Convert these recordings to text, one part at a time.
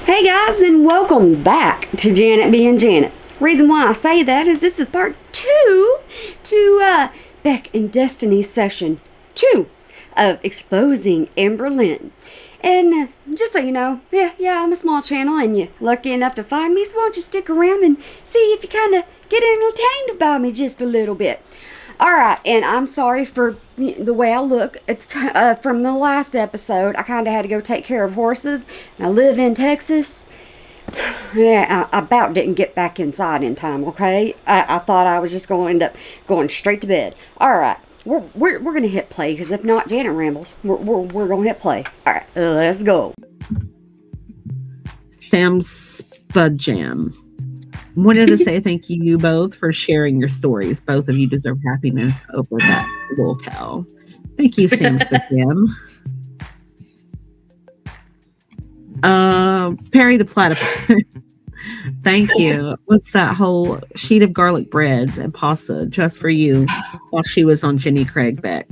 Hey guys, and welcome back to Janet being Janet. Reason why I say that is this is part 2 to Beck and Destiny session 2 of exposing Amber Lynn. And just so you know, yeah, I'm a small channel and you're lucky enough to find me, so why don't you stick around and see if you kind of get entertained by me just a little bit. Alright, and I'm sorry for the way I look. It's from the last episode. I kind of had to go take care of horses, and I live in Texas. Yeah, I about didn't get back inside in time, okay? I thought I was just going to end up going straight to bed. Alright, we're going to hit play, because if not, Janet rambles. We're going to hit play. Alright, let's go. Sam Spudjam. Wanted to say thank you both for sharing your stories. Both of you deserve happiness over that little cow. Thank you, Sam Spudjam. Perry the Platypus. Thank you. What's that whole sheet of garlic breads and pasta just for you while she was on Jenny Craig Beck?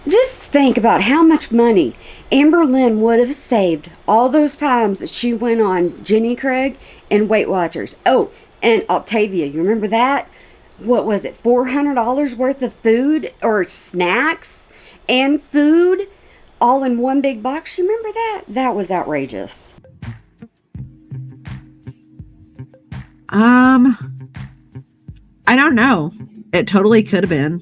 Just think about how much money Amber Lynn would have saved all those times that she went on Jenny Craig and Weight Watchers. Oh, and Octavia, you remember that? What was it, $400 worth of food or snacks and food all in one big box? You remember that? That was outrageous. I don't know. It totally could have been.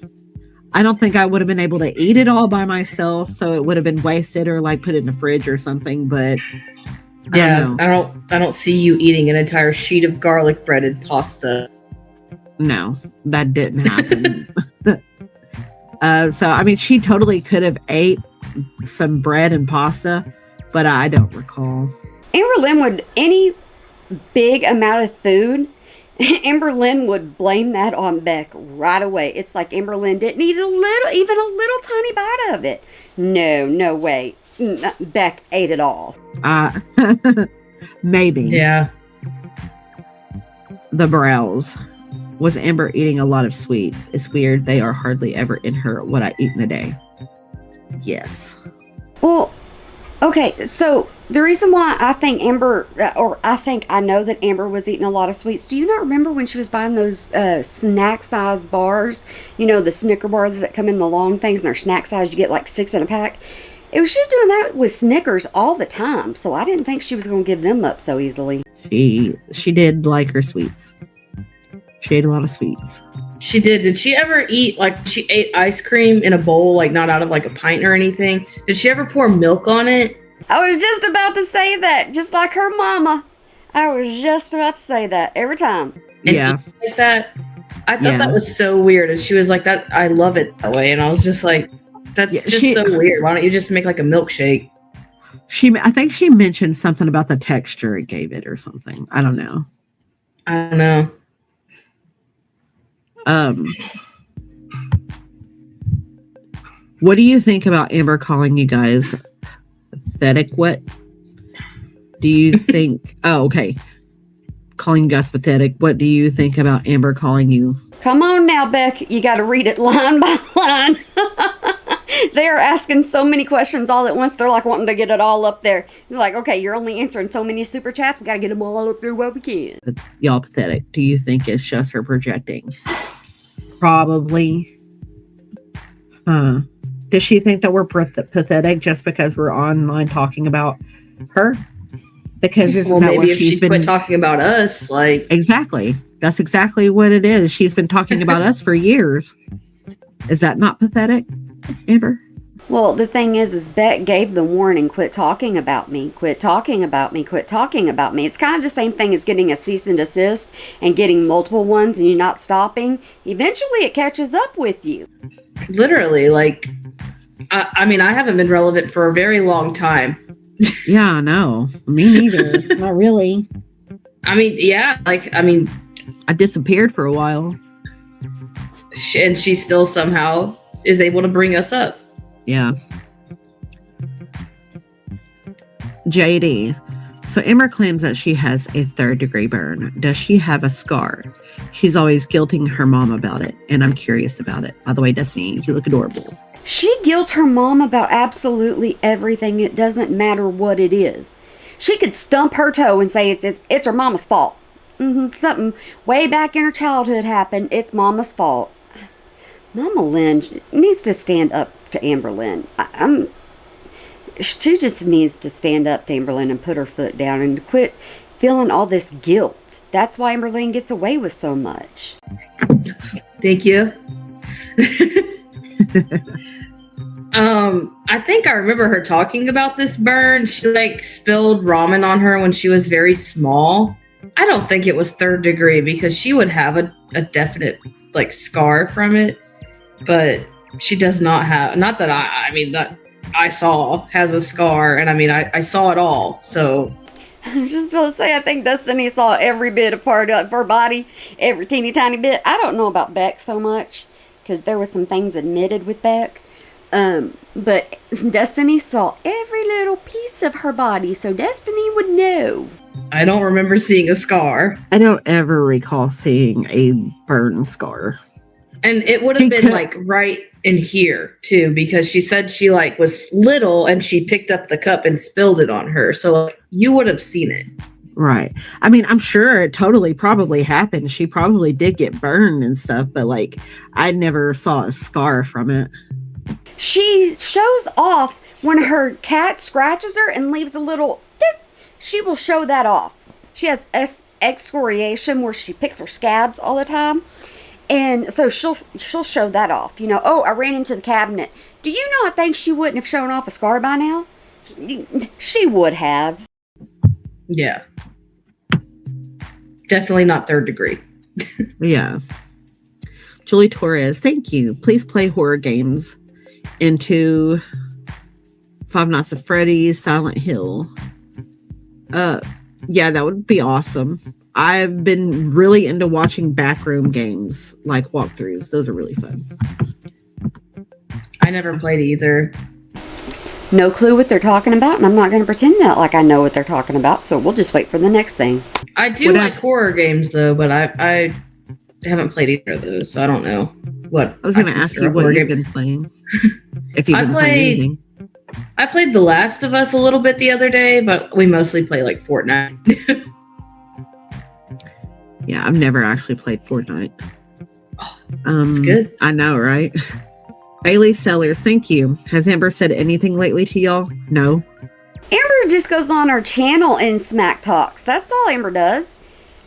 I don't think I would have been able to eat it all by myself, so it would have been wasted or like put it in the fridge or something, but yeah, I don't see you eating an entire sheet of garlic breaded pasta. No, that didn't happen. So, I mean, she totally could have ate some bread and pasta, but I don't recall. Amber Lynn would, any big amount of food, Amber Lynn would blame that on Beck right away. It's like Amber Lynn didn't eat even a little tiny bite of it. No way. Beck ate it all. Maybe. Yeah. The brows. Was Amber eating a lot of sweets? It's weird. They are hardly ever in her what I eat in a day. Yes. Well, okay, so the reason why I think I know that Amber was eating a lot of sweets, do you not remember when she was buying those snack-sized bars? You know, the Snicker bars that come in the long things and they're snack-sized. You get like 6 in a pack. It was just doing that with Snickers all the time, so I didn't think she was going to give them up so easily. She did like her sweets. She ate a lot of sweets. She did. Did she ever eat, like, she ate ice cream in a bowl, like, not out of, like, a pint or anything? Did she ever pour milk on it? I was just about to say that, just like her mama. I was just about to say that every time. And yeah. Like that. I thought that was so weird. And she was like, "That I love it that way." And I was just like, that's just so weird. Why don't you just make like a milkshake? I think she mentioned something about the texture it gave it or something. I don't know. What do you think about Amber calling you guys pathetic? What do you think? Oh, okay. Calling you guys pathetic. What do you think about Amber calling you? Come on now, Beck. You got to read it line by line. They are asking so many questions all at once. They're like wanting to get it all up there. They're like, okay, you're only answering so many super chats. We got to get them all up there while we can. Y'all pathetic. Do you think it's just her projecting? Probably. Does she think that we're pathetic just because we're online talking about her? Because isn't that what she's been quit talking about us? Like, exactly. That's exactly what it is. She's been talking about us for years. Is that not pathetic, Amber? Well, the thing is Beck gave the warning, quit talking about me, quit talking about me, quit talking about me. It's kind of the same thing as getting a cease and desist and getting multiple ones and you're not stopping. Eventually it catches up with you. Literally, like, I mean, I haven't been relevant for a very long time. Yeah, I know. Me neither. Not really. I mean, yeah, like, I disappeared for a while. And she still somehow is able to bring us up. Yeah. JD. So Amber claims that she has a 3rd-degree burn. Does she have a scar? She's always guilting her mom about it, and I'm curious about it. By the way, Destiny, you look adorable. She guilts her mom about absolutely everything. It doesn't matter what it is. She could stump her toe and say it's her mama's fault. Something way back in her childhood happened. It's mama's fault. Mama Lynn needs to stand up to Amber Lynn. She just needs to stand up to Amber Lynn and put her foot down and quit feeling all this guilt. That's why Amber Lynn gets away with so much. Thank you. I think I remember her talking about this burn. She like spilled ramen on her when she was very small. I don't think it was 3rd degree because she would have a definite like scar from it, but she does not have, not that I mean that I saw has a scar, and I mean I saw it all, so. I was just about to say, I think Destiny saw every bit of part of her body, every teeny tiny bit. I don't know about Beck so much, because there were some things admitted with Beck. But Destiny saw every little piece of her body, so Destiny would know. I don't remember seeing a scar. I don't ever recall seeing a burn scar. And it would have been like right in here too, because she said she like was little and she picked up the cup and spilled it on her. So like, you would have seen it. Right. I mean, I'm sure it totally probably happened. She probably did get burned and stuff, but like I never saw a scar from it. She shows off when her cat scratches her and leaves a little dip. She will show that off. She has excoriation where she picks her scabs all the time. And so she'll show that off. You know, oh, I ran into the cabinet. Do you not think she wouldn't have shown off a scar by now? She would have. Yeah. Definitely not 3rd degree. Yeah. Julie Torres, thank you. Please play horror games into Five Nights at Freddy's, Silent Hill. Yeah, that would be awesome. I've been really into watching backroom games, like walkthroughs. Those are really fun. I never played either. No clue what they're talking about, and I'm not going to pretend that like I know what they're talking about, so we'll just wait for the next thing. I do like horror games, though, but I haven't played either of those, so I don't know what. I was going to ask you what you've been playing. If you've been playing anything. I played The Last of Us a little bit the other day, but we mostly play like Fortnite. Yeah, I've never actually played Fortnite. It's good. I know, right? Bailey Sellers, thank you. Has Amber said anything lately to y'all? No. Amber just goes on her channel and smack talks. That's all Amber does.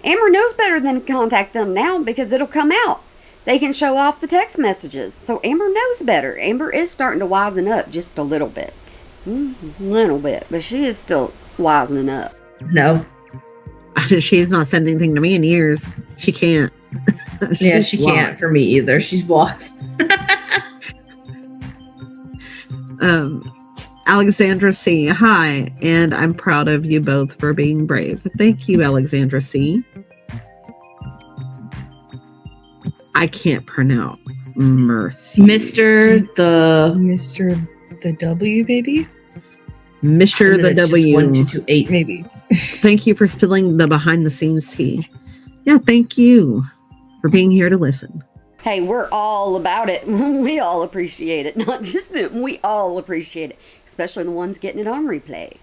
Amber knows better than to contact them now because it'll come out. They can show off the text messages. So Amber knows better. Amber is starting to wisen up just a little bit. Little bit. But she is still wisening up. No. She's not said anything to me in years. She can't. Yeah, she can't for me either. She's blocked. Alexandra C. Hi, and I'm proud of you both for being brave. Thank you, Alexandra C. I can't pronounce mirth. Mr. the W, baby? Mr. the W. 1228. Maybe. Thank you for spilling the behind the scenes tea. Yeah, thank you for being here to listen. Hey, we're all about it. We all appreciate it. Not just them. We all appreciate it. Especially the ones getting it on replay.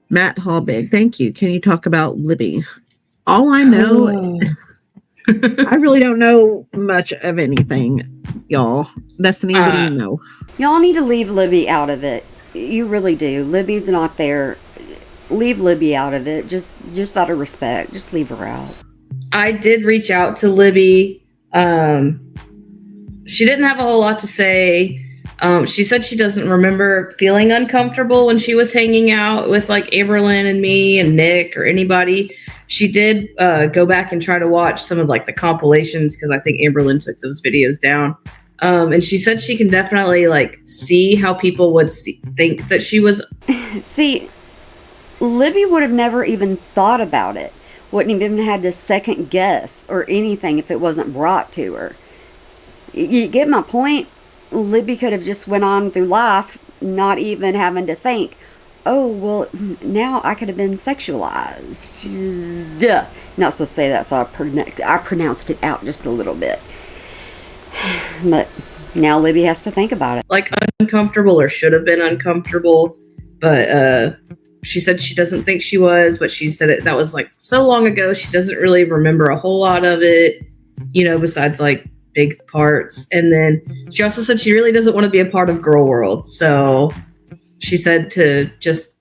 Matt Hallbig, thank you. Can you talk about Libby? All I know, I really don't know much of anything, y'all. Destiny, what do you know? Y'all need to leave Libby out of it. You really do. Libby's not there. Leave Libby out of it. Just out of respect. Just leave her out. I did reach out to Libby. She didn't have a whole lot to say. She said she doesn't remember feeling uncomfortable when she was hanging out with like Amberlyn and me and Nick or anybody. She did go back and try to watch some of like the compilations because I think Amberlyn took those videos down. And she said she can definitely like see how people would think that she was. See, Libby would have never even thought about it. Wouldn't have even had to second guess or anything if it wasn't brought to her. You get my point? Libby could have just went on through life not even having to think, oh, well, now I could have been sexualized. Duh. Not supposed to say that, so I pronounced it out just a little bit. But now Libby has to think about it. Like uncomfortable or should have been uncomfortable. But she said she doesn't think she was, but she said that was like so long ago. She doesn't really remember a whole lot of it, besides like big parts. And then she also said she really doesn't want to be a part of Girl World. So she said to just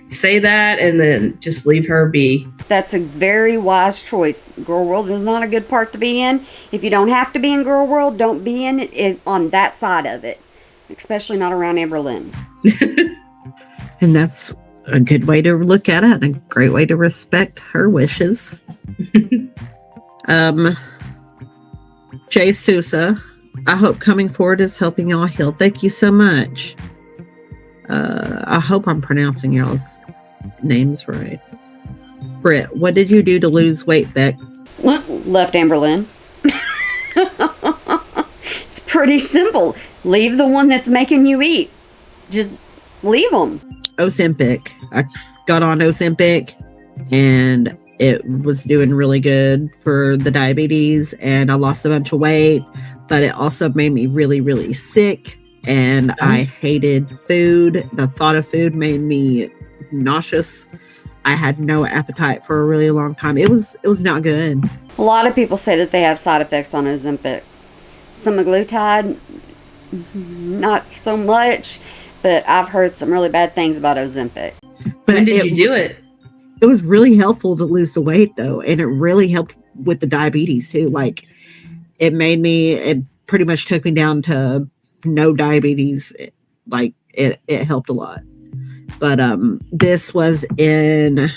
say that and then just leave her be. That's a very wise choice. Girl World is not a good part to be in. If you don't have to be in Girl World, don't be in it on that side of it. Especially not around Amberlynn. And that's a good way to look at it and a great way to respect her wishes. Jay Sousa, I hope coming forward is helping y'all heal. Thank you so much. I hope I'm pronouncing y'all's names right. Britt, what did you do to lose weight, Beck? Left Amberlynn. It's pretty simple. Leave the one that's making you eat. Just leave them. Ozempic. I got on Ozempic and it was doing really good for the diabetes and I lost a bunch of weight, but it also made me really, really sick and I hated food. The thought of food made me nauseous. I had no appetite for a really long time. It was not good. A lot of people say that they have side effects on Ozempic. Semaglutide, not so much, but I've heard some really bad things about Ozempic. But when did you do it? It was really helpful to lose the weight though, and it really helped with the diabetes too. Like it pretty much took me down to no diabetes. Like it helped a lot. But this was in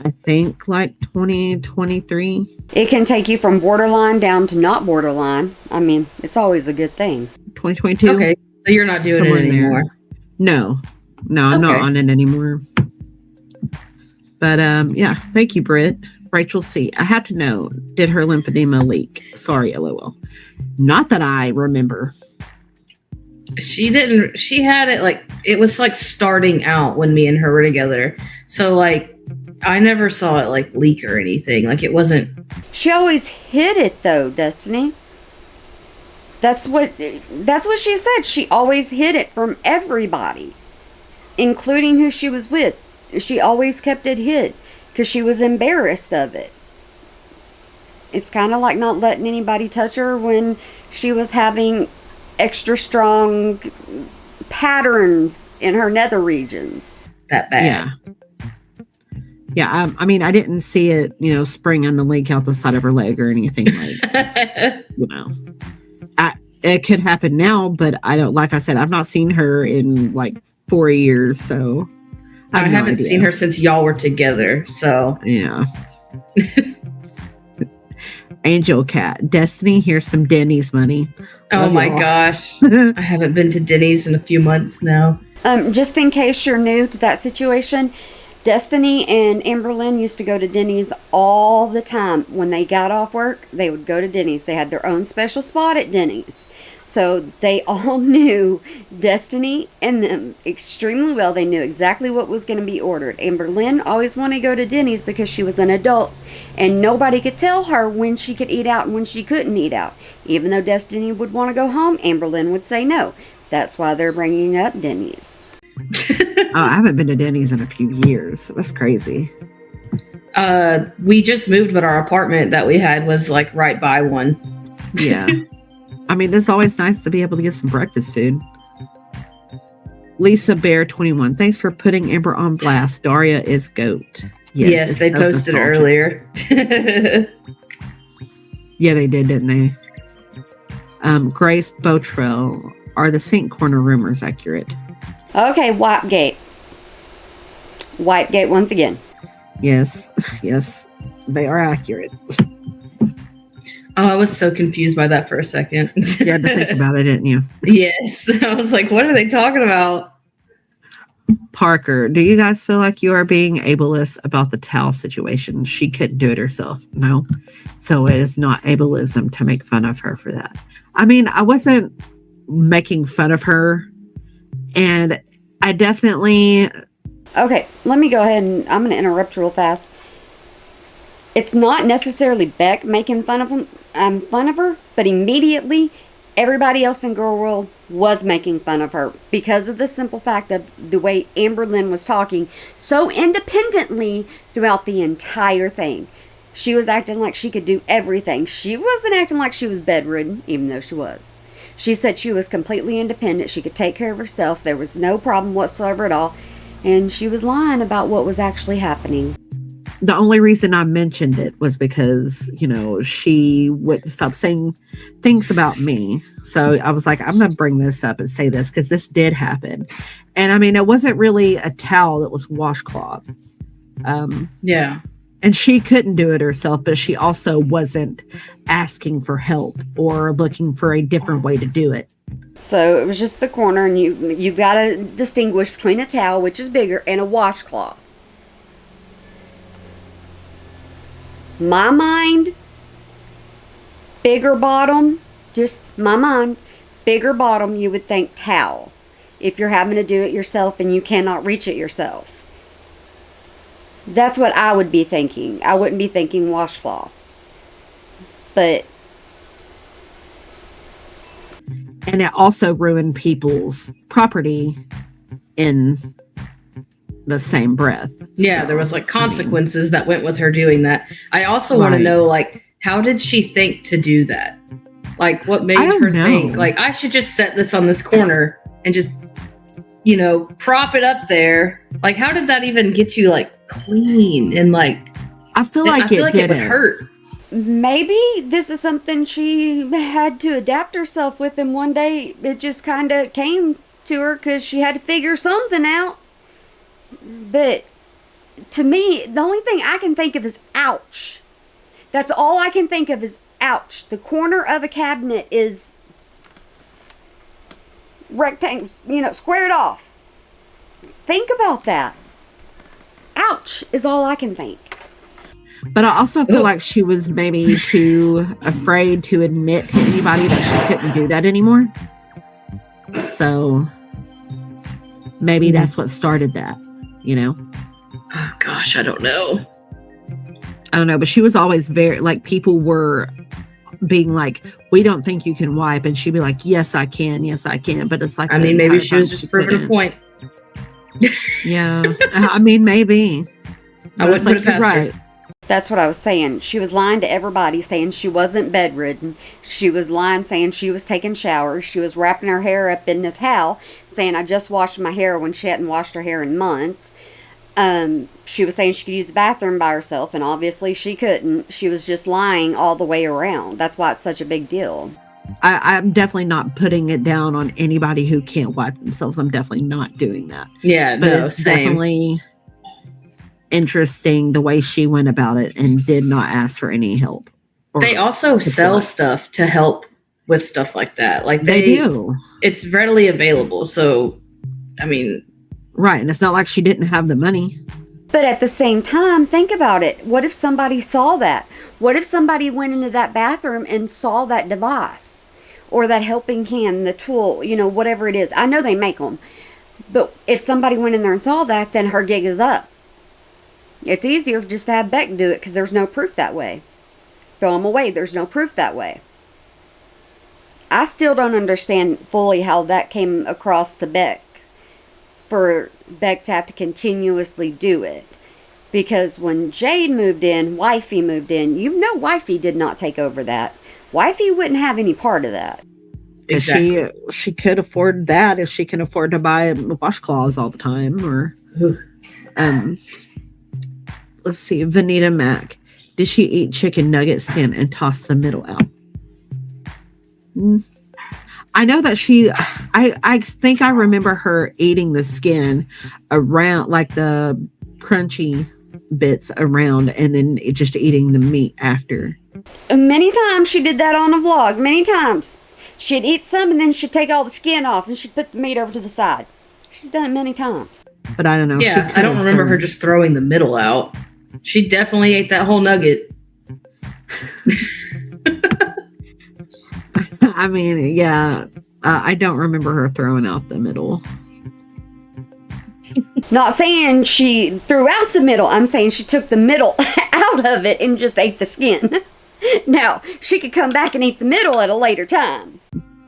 I think like 2023. It can take you from borderline down to not borderline. I mean, it's always a good thing. 2022. Okay, so you're not doing Somewhere it anymore. No, I'm not on it anymore. But yeah, thank you, Britt. Rachel C. I have to know, did her lymphedema leak? Sorry, LOL. Not that I remember. She didn't. She had it like it was like starting out when me and her were together. So like I never saw it like leak or anything. Like it wasn't. She always hid it though, Destiny. That's what she said. She always hid it from everybody, including who she was with. She always kept it hid because she was embarrassed of it. It's kind of like not letting anybody touch her when she was having extra strong patterns in her nether regions. That bad. Yeah. I mean, I didn't see it, spring on the leak out the side of her leg or anything like, it could happen now, but I don't, like I said, I've not seen her in like 4 years. So I haven't seen her since y'all were together. So yeah. Angel Cat, Destiny, here's some Denny's money. Oh my gosh. I haven't been to Denny's in a few months now. Just in case you're new to that situation, Destiny and Amberlynn used to go to Denny's all the time. When they got off work, they would go to Denny's. They had their own special spot at Denny's. So they all knew Destiny and them extremely well. They knew exactly what was going to be ordered. Amberlynn always wanted to go to Denny's because she was an adult. And nobody could tell her when she could eat out and when she couldn't eat out. Even though Destiny would want to go home, Amberlynn would say no. That's why they're bringing up Denny's. I haven't been to Denny's in a few years. That's crazy. We just moved, but our apartment that we had was like right by one. Yeah. I mean, it's always nice to be able to get some breakfast food. Lisa Bear 21. Thanks for putting Amber on blast. Daria is GOAT. Yes, they posted earlier. Yeah, they did, didn't they? Grace Botrell. Are the St. Corner rumors accurate? Okay, Wipegate. Wipegate once again. Yes, they are accurate. Oh, I was so confused by that for a second. You had to think about it, didn't you? Yes. I was like, what are they talking about? Parker, do you guys feel like you are being ableist about the towel situation? She couldn't do it herself. No. So it is not ableism to make fun of her for that. I mean, I wasn't making fun of her. And I definitely... Okay, let me go ahead and I'm going to interrupt real fast. It's not necessarily Beck making fun of her, but immediately everybody else in Girl World was making fun of her because of the simple fact of the way Amberlynn was talking so independently throughout the entire thing. She was acting like she could do everything. She wasn't acting like she was bedridden, even though she was. She said she was completely independent. She could take care of herself. There was no problem whatsoever at all. And she was lying about what was actually happening. The only reason I mentioned it was because, she wouldn't stop saying things about me. So I was like, I'm going to bring this up and say this because this did happen. And I mean, it wasn't really a towel, it was washcloth. Yeah. And she couldn't do it herself, but she also wasn't asking for help or looking for a different way to do it. So it was just the corner, and you've got to distinguish between a towel, which is bigger, and a washcloth. My mind, bigger bottom, just my mind, bigger bottom, you would think towel. If you're having to do it yourself and you cannot reach it yourself. That's what I would be thinking. I wouldn't be thinking washcloth. But. And it also ruined people's property in the same breath. Yeah, there was like consequences that went with her doing that. I also want to know, like, how did she think to do that? Like, what made her think, like, I should just set this on this corner and just, prop it up there. Like, how did that even get you, like, clean? And, like, I feel like it would hurt. Maybe this is something she had to adapt herself with, and one day it just kind of came to her because she had to figure something out. But to me, the only thing I can think of is ouch. That's all I can think of is ouch. The corner of a cabinet is rectangle, squared off. Think about that. Ouch is all I can think. But I also feel like she was maybe too afraid to admit to anybody that she couldn't do that anymore. So maybe that's what started that, Oh, gosh, I don't know. But she was always very, like, people were being like, we don't think you can wipe. And she'd be like, yes, I can. Yes, I can. But it's like, I mean, maybe she was just proving a point. Yeah. I mean, maybe. I wouldn't put it past her. That's what I was saying. She was lying to everybody, saying she wasn't bedridden. She was lying, saying she was taking showers. She was wrapping her hair up in a towel, saying I just washed my hair when she hadn't washed her hair in months. She was saying she could use the bathroom by herself, and obviously she couldn't. She was just lying all the way around. That's why it's such a big deal. I'm definitely not putting it down on anybody who can't wipe themselves. I'm definitely not doing that. Yeah, but it's definitely interesting the way she went about it and did not ask for any help. They also sell stuff to help with stuff like that. Like they do. It's readily available. So, I mean, right. And it's not like she didn't have the money. But at the same time, think about it. What if somebody saw that? What if somebody went into that bathroom and saw that device or that helping hand, the tool, whatever it is? I know they make them. But if somebody went in there and saw that, then her gig is up. It's easier just to have Beck do it because there's no proof that way. Throw them away. There's no proof that way. I still don't understand fully how that came across to Beck. For Beck to have to continuously do it. Because when Jade moved in, Wifey moved in, Wifey did not take over that. Wifey wouldn't have any part of that. Exactly. She could afford that if she can afford to buy washcloths all the time. Or let's see, Vanita Mac. Did she eat chicken nugget skin and toss the middle out? I know that I think I remember her eating the skin around, like the crunchy bits around, and then just eating the meat after. Many times she did that on a vlog. Many times. She'd eat some and then she'd take all the skin off and she'd put the meat over to the side. She's done it many times. But I don't know. Yeah, I don't remember her just throwing the middle out. She definitely ate that whole nugget. I mean, yeah, I don't remember her throwing out the middle. Not saying she threw out the middle. I'm saying she took the middle out of it and just ate the skin. Now, she could come back and eat the middle at a later time.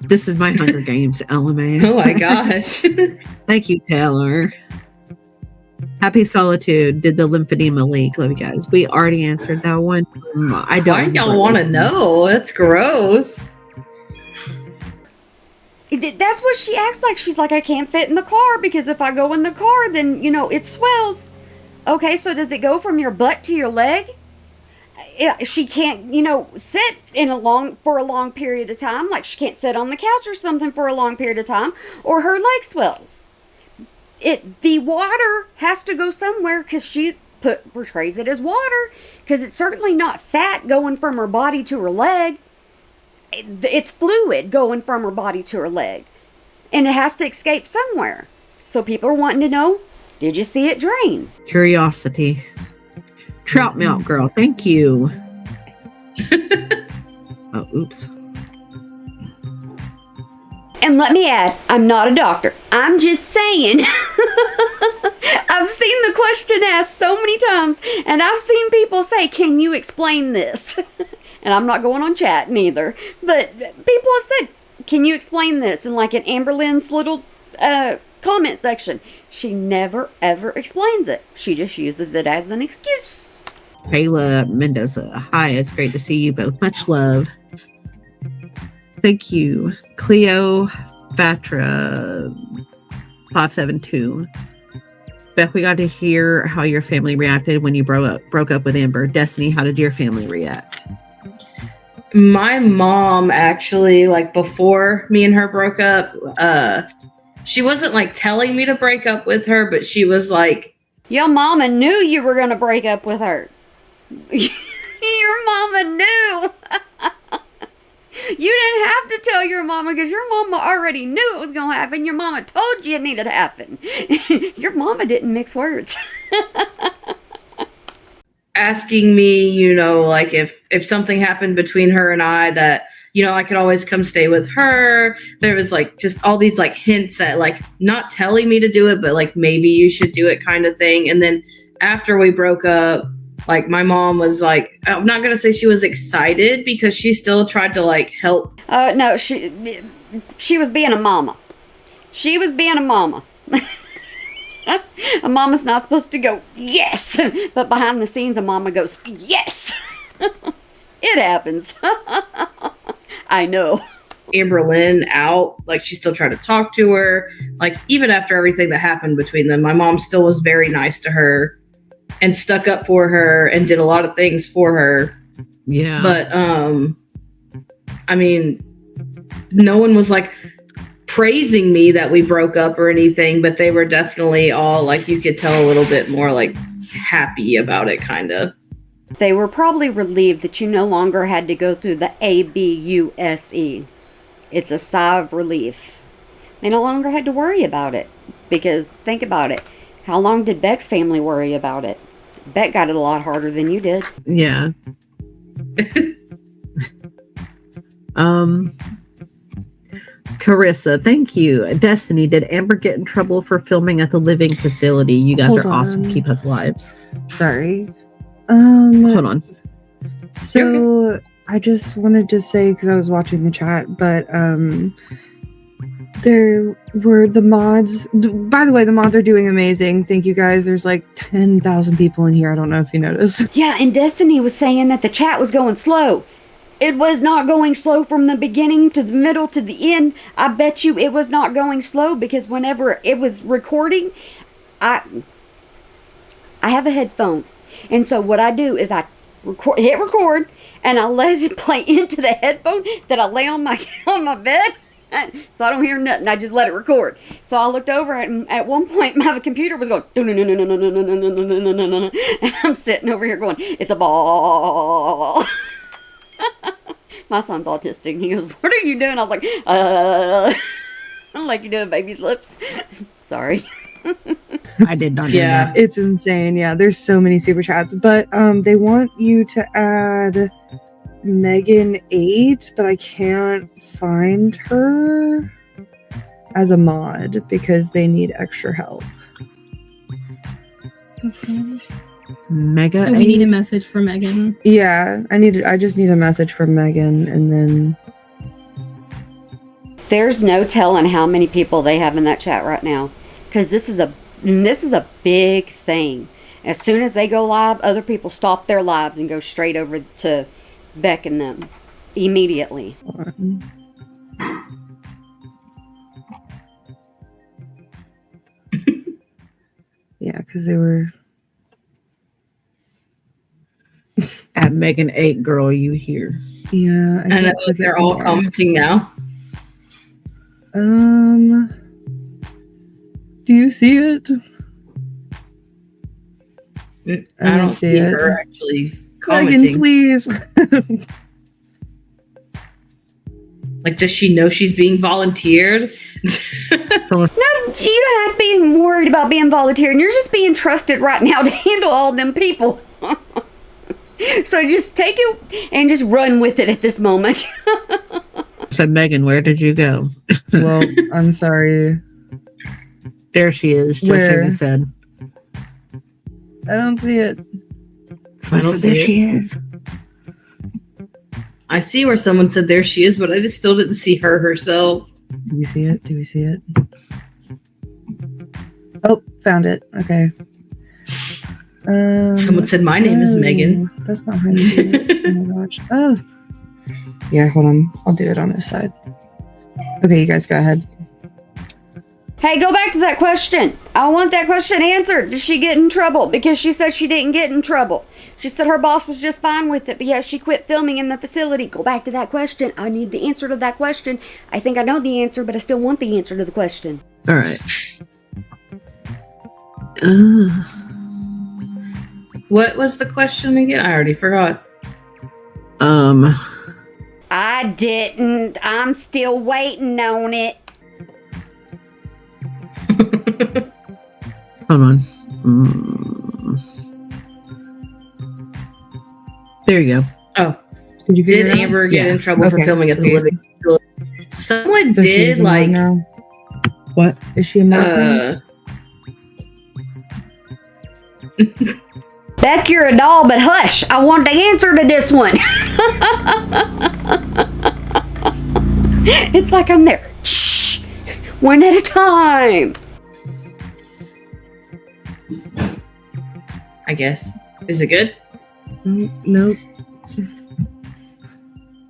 This is my Hunger Games element. Oh my gosh. Thank you, Taylor. Happy Solitude did the lymphedema leak. Love you guys. We already answered that one. I don't. Why do y'all want to know? That's gross. That's what she acts like. She's like, I can't fit in the car because if I go in the car, then, it swells. Okay, so does it go from your butt to your leg? She can't, sit for a long period of time. Like she can't sit on the couch or something for a long period of time, or her leg swells. The water has to go somewhere because she portrays it as water because it's certainly not fat going from her body to her leg. It's fluid going from her body to her leg, and it has to escape somewhere. So people are wanting to know, did you see it drain? Curiosity. Trout milk girl, thank you. Oh, oops. And let me add, I'm not a doctor. I'm just saying. I've seen the question asked so many times, and I've seen people say, can you explain this? And I'm not going on chat neither. But people have said, can you explain this? And like in Amber Lynn's little comment section, she never ever explains it. She just uses it as an excuse. Kayla Mendoza. Hi, it's great to see you both. Much love. Thank you. Cleopatra 572. Beck, we got to hear how your family reacted when you broke up with Amber. Destiny, how did your family react? My mom actually, like before me and her broke up, she wasn't like telling me to break up with her, but she was like, your mama knew you were going to break up with her. Your mama knew. You didn't have to tell your mama because your mama already knew it was going to happen. Your mama told you it needed to happen. Your mama didn't mix words. asking me, like if something happened between her and I that, I could always come stay with her. There was like just all these like hints at like not telling me to do it, but like maybe you should do it kind of thing. And then after we broke up, like my mom was like, I'm not going to say she was excited because she still tried to like help. No, she was being a mama. She was being a mama. A mama's not supposed to go, yes. But behind the scenes, a mama goes, yes. It happens. I know. Amber Lynn out, like she still tried to talk to her. Like even after everything that happened between them, my mom still was very nice to her and stuck up for her and did a lot of things for her. Yeah. But I mean, no one was like praising me that we broke up or anything, but they were definitely all like, you could tell a little bit more like happy about it, kind of. They were probably relieved that you no longer had to go through the ABUSE. It's a sigh of relief. They no longer had to worry about it. Because, think about it. How long did Beck's family worry about it? Beck got it a lot harder than you did. Yeah. Carissa, thank you. Destiny, did Amber get in trouble for filming at the living facility? You guys are awesome. Keep up lives. Sorry. Hold on. So I just wanted to say, because I was watching the chat, but there were the mods. By the way, the mods are doing amazing. Thank you guys. There's like 10,000 people in here. I don't know if you noticed. Yeah, and Destiny was saying that the chat was going slow. It was not going slow from the beginning to the middle to the end. I bet you it was not going slow because whenever it was recording, I have a headphone. And so what I do is I hit record and I let it play into the headphone that I lay on my bed. So I don't hear nothing. I just let it record. So I looked over and at one point my computer was going and I'm sitting over here going, it's a ball. My son's autistic. He goes, what are you doing? I was like, I'm like, you're doing baby's lips. Sorry. I did not know that. It's insane. Yeah, there's so many super chats. But they want you to add Megan 8, but I can't find her as a mod because they need extra help. Okay. Mega. So we need a message from Megan. Yeah, I just need a message from Megan, and then There's no telling how many people they have in that chat right now, because this is a big thing. As soon as they go live, other people stop their lives and go straight over to Beck and them immediately. Yeah, because they were. At Megan 8, girl, you here? Yeah, I know can't click it they're from all there. commenting now. Do you see it? I don't see her actually Megan, commenting. please. Like, does she know she's being volunteered? No, you don't have to be worried about being volunteering. You're just being trusted right now to handle all them people. So just take it and just run with it at this moment. Said Megan, where did you go? Well, I'm sorry. There she is. Just Where? like I said. I don't see it. I don't see there it. she is. I see where someone said there she is, but I just still didn't see her herself. Do we see it? Do we see it? Oh, found it. Okay. Someone said my name is no, Megan. That's not how you do it. Oh my gosh. Oh. Yeah, hold on. I'll do it on this side. Okay, you guys go ahead. Hey, go back to that question. I want that question answered. Did she get in trouble? Because she said she didn't get in trouble. She said her boss was just fine with it, but yet she quit filming in the facility. Go back to that question. I need the answer to that question. I think I know the answer, but I still want the answer to the question. All right. What was the question again? I already forgot. I didn't. I'm still waiting on it. Hold on. There you go. Oh, Did you figure did it out? Amber get Yeah. in trouble for Okay, filming at so the yeah. living facility? Someone So did she's a mod like now? What? Is she a mod now? Beck, you're a doll, but hush. I want the answer to this one. It's like I'm there. Shh. One at a time. I guess. Is it good? Nope.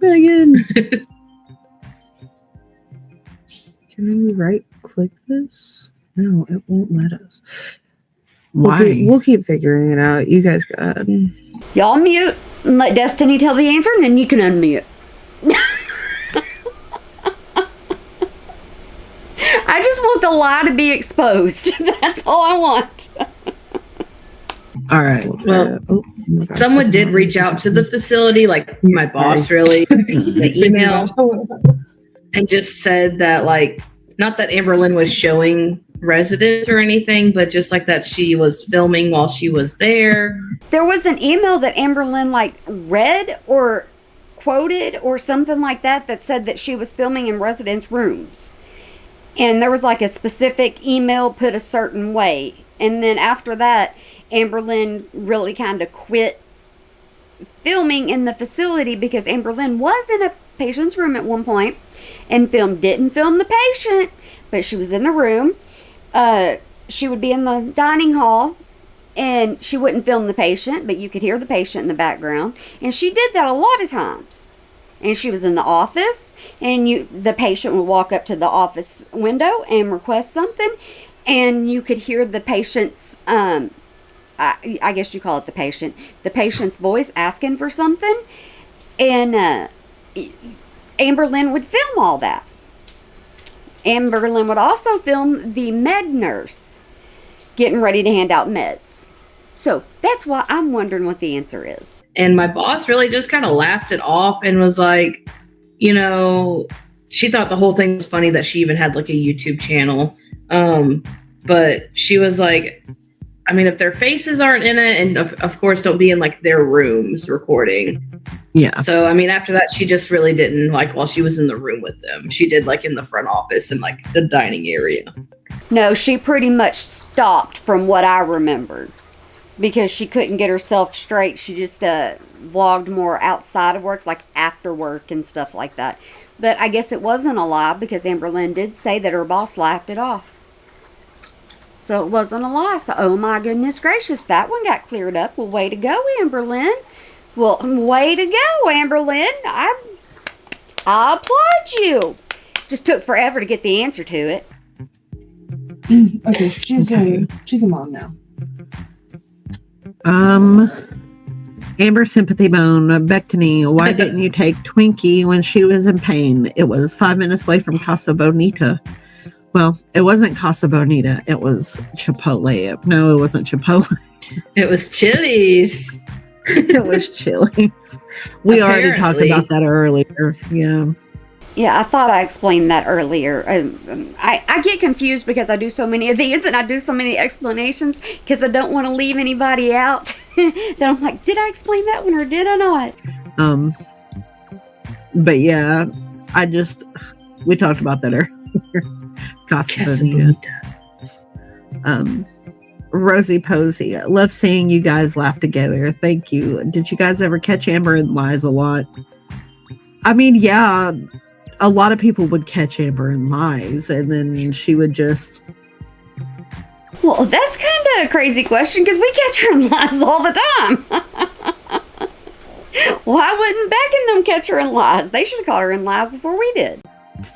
Megan! Can we right click this? No, it won't let us. Why? We'll keep figuring it out. You guys go ahead. Y'all mute and let Destiny tell the answer, and then you can unmute. I just want the lie to be exposed. That's all I want. All right. Well, oh my gosh. Someone did reach out to the facility, like my boss really, the email, and just said that, like, not that Amberlynn was showing residents or anything, but just like that she was filming while she was there. There was an email that Amberlynn like read or quoted or something like that that said that she was filming in residents' rooms. And there was like a specific email put a certain way. And then after that, Amberlynn really kind of quit filming in the facility because Amberlynn was in a patient's room at one point and didn't film the patient, but she was in the room. She would be in the dining hall and she wouldn't film the patient, but you could hear the patient in the background. And she did that a lot of times. And she was in the office and the patient would walk up to the office window and request something. And you could hear the patient's, I guess you call it the patient's voice asking for something. And Amberlynn would film all that. Amberlynn would also film the med nurse getting ready to hand out meds. So that's why I'm wondering what the answer is. And my boss really just kind of laughed it off and was like, you know, she thought the whole thing was funny that she even had like a YouTube channel. But she was like, I mean, if their faces aren't in it, and of course don't be in like their rooms recording. Yeah. So, I mean, after that, she just really didn't like while she was in the room with them. She did like in the front office and like the dining area. No, she pretty much stopped from what I remembered. because she couldn't get herself straight. She just vlogged more outside of work, like after work and stuff like that. But I guess it wasn't a lie because Amberlynn did say that her boss laughed it off. So it wasn't a lie. So, oh my goodness gracious, that one got cleared up. Well, way to go, Amberlynn. Well, way to go, Amberlynn. I applaud you. Just took forever to get the answer to it. Okay, she's a mom now. Amber Sympathy Bone, Bektany, why didn't you take Twinkie when she was in pain? It was 5 minutes away from Casa Bonita. Well, it wasn't Casa Bonita. It was Chipotle. No, it wasn't Chipotle. It was Chili's. It was Chili. We already talked about that earlier. Yeah. Yeah, I thought I explained that earlier. I get confused because I do so many of these and I do so many explanations because I don't want to leave anybody out. Then I'm like, did I explain that one or did I not? But yeah, we talked about that earlier. Casa Bonita. Rosie Posey, I love seeing you guys laugh together. Thank you. Did you guys ever catch Amber in lies a lot? I mean, yeah, a lot of people would catch Amber in lies, and then she would just... Well, that's kind of a crazy question because we catch her in lies all the time. Why wouldn't Beck and them catch her in lies? They should have caught her in lies before we did.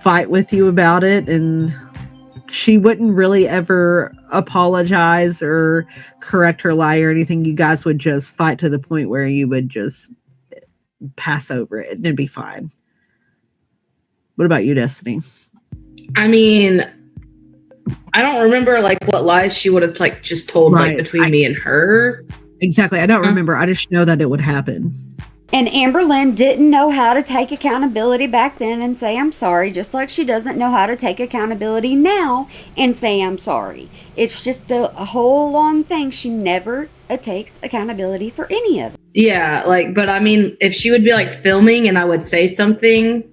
Fight with you about it, and she wouldn't really ever apologize or correct her lie or anything. You guys would just fight to the point where you would just pass over it and it'd be fine. What about you, Destiny? I mean, I don't remember like what lies she would have like just told like between me and her. Exactly. I don't remember. I just know that it would happen. And Amberlynn didn't know how to take accountability back then and say I'm sorry, just like she doesn't know how to take accountability now and say I'm sorry. It's just a whole long thing. She never takes accountability for any of it. Yeah, like, but I mean, if she would be like filming and I would say something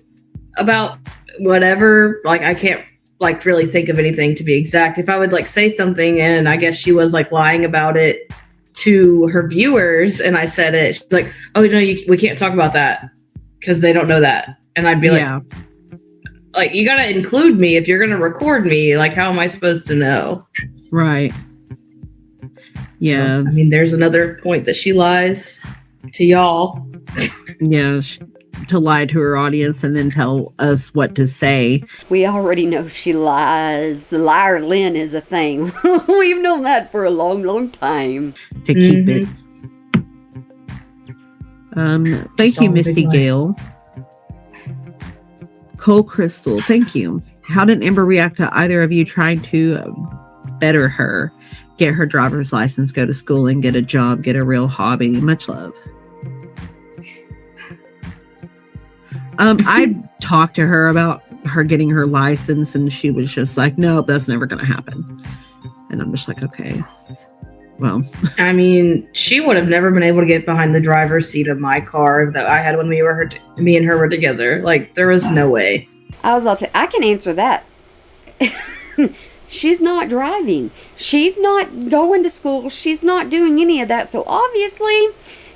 about whatever, like I can't like really think of anything to be exact. If I would like say something and I guess she was like lying about it to her viewers and I said it, she's like, oh no, we can't talk about that because they don't know that. And I'd be like, you gotta include me if you're gonna record me. Like, how am I supposed to know? Right. Yeah. So, I mean, there's another point that she lies to y'all. Yeah, to lie to her audience and then tell us what to say. We already know she lies. The liar Lynn is a thing. We've known that for a long, long time. To keep it. Thank you, Misty Gale. Cole Crystal, thank you. How did Amber react to either of you trying to better her, get her driver's license, go to school and get a job, get a real hobby? Much love. I talked to her about her getting her license and she was just like, nope, that's never going to happen. And I'm just like, okay, well. I mean, she would have never been able to get behind the driver's seat of my car that I had when me and her were together. Like, there was no way. I was about to say, I can answer that. She's not driving. She's not going to school. She's not doing any of that. So obviously,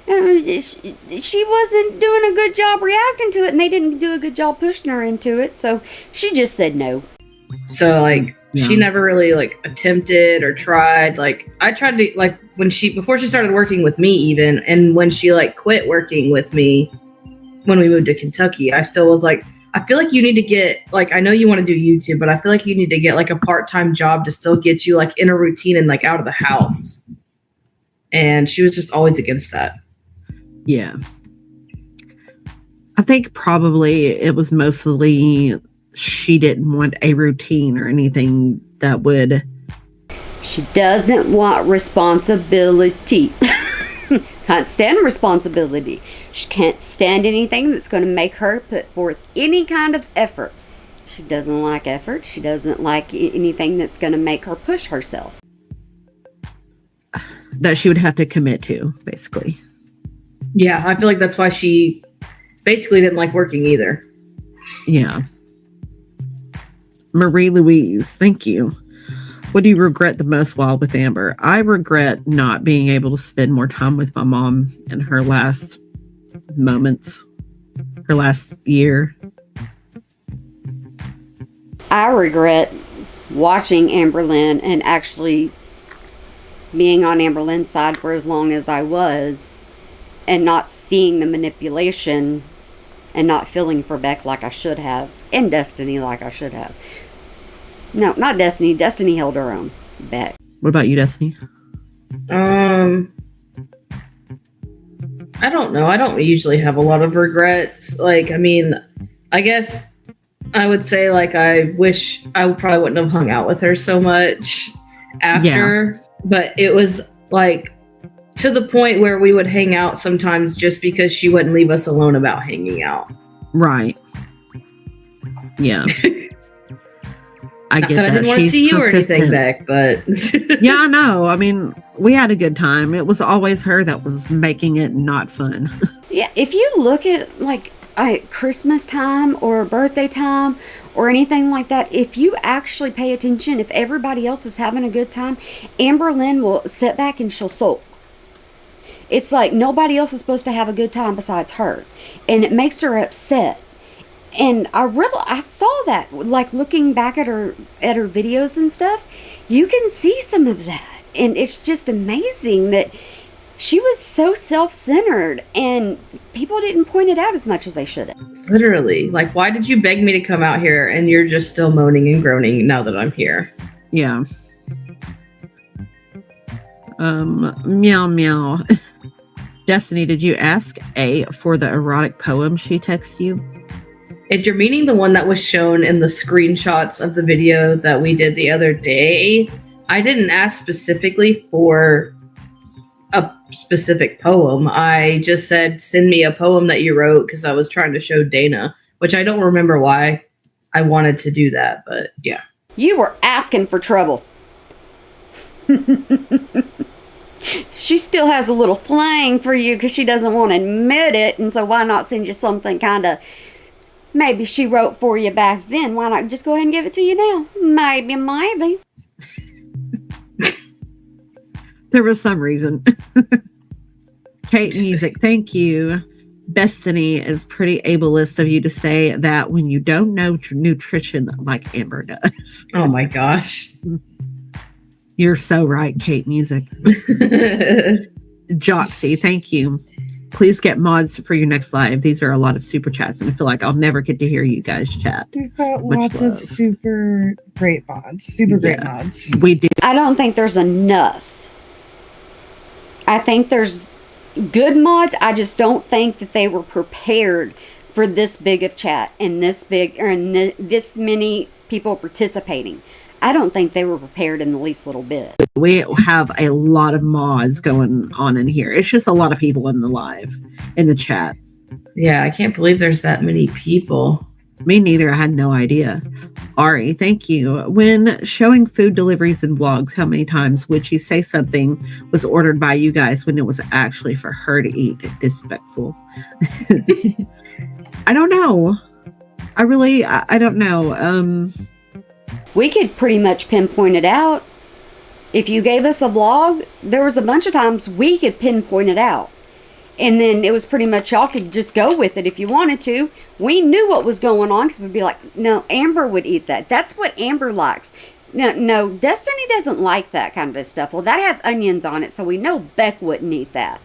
she wasn't doing a good job reacting to it, and they didn't do a good job pushing her into it. So she just said no. So like, she never really like attempted or tried. Like, I tried to like before she started working with me even, and when she like quit working with me when we moved to Kentucky, I still was like, I feel like you need to get, like, I know you want to do YouTube, but I feel like you need to get like a part-time job to still get you like in a routine and like out of the house. And she was just always against that. Yeah. I think probably it was mostly she didn't want a routine or anything that would. She doesn't want responsibility. Can't stand responsibility. She can't stand anything that's going to make her put forth any kind of effort. She doesn't like effort. She doesn't like anything that's going to make her push herself. That she would have to commit to, basically. Yeah, I feel like that's why she basically didn't like working either. Yeah. Marie Louise, thank you. What do you regret the most while with Amber? I regret not being able to spend more time with my mom in her last moments, her last year. I regret watching Amberlynn and actually being on Amberlynn's side for as long as I was and not seeing the manipulation and not feeling for Beck like I should have, and Destiny like I should have. No, not Destiny. Destiny held her own. Beck. What about you, Destiny? I don't know. I don't usually have a lot of regrets. Like, I mean, I guess I would say, like, I wish I probably wouldn't have hung out with her so much after. But it was, like, to the point where we would hang out sometimes just because she wouldn't leave us alone about hanging out. Right. Yeah. I Not get that I didn't want to She's see you persistent. or anything, Beck, but Yeah, I know. I mean, we had a good time. It was always her that was making it not fun. Yeah, if you look at like Christmas time or birthday time or anything like that, if you actually pay attention, if everybody else is having a good time, Amberlynn will sit back and she'll sulk. It's like nobody else is supposed to have a good time besides her, and it makes her upset. And I saw that, like looking back at her videos and stuff, you can see some of that, and it's just amazing that she was so self-centered, and people didn't point it out as much as they should have. literally, like, why did you beg me to come out here and you're just still moaning and groaning now that I'm here? Yeah. Meow meow. Destiny, did you ask A for the erotic poem she texted you? If you're meaning the one that was shown in the screenshots of the video that we did the other day, I didn't ask specifically for a specific poem. I just said, send me a poem that you wrote because I was trying to show Dana, which I don't remember why I wanted to do that, but yeah. You were asking for trouble. She still has a little flang for you because she doesn't want to admit it, and so why not send you something kind of maybe she wrote for you back then? Why not just go ahead and give it to you now? Maybe. There was some reason. Kate Music, thank you. Destiny is pretty ableist of you to say that when you don't know nutrition like Amber does. Oh my gosh. You're so right, Kate Music. Joxy, thank you. Please get mods for your next live. These are a lot of super chats, and I feel like I'll never get to hear you guys chat. We've got Much lots love. of super great mods. Great mods. We do. I don't think there's enough. I think there's good mods. I just don't think that they were prepared for this big of chat and this many people participating. I don't think they were prepared in the least little bit. We have a lot of mods going on in here. It's just a lot of people in the chat. Yeah, I can't believe there's that many people. Me neither. I had no idea. Ari, thank you. When showing food deliveries and vlogs, how many times would you say something was ordered by you guys when it was actually for her to eat? Disrespectful. I don't know. I don't know. We could pretty much pinpoint it out. If you gave us a vlog, there was a bunch of times we could pinpoint it out. And then it was pretty much y'all could just go with it if you wanted to. We knew what was going on because we'd be like, no, Amber would eat that. That's what Amber likes. No, Destiny doesn't like that kind of stuff. Well, that has onions on it, so we know Beck wouldn't eat that.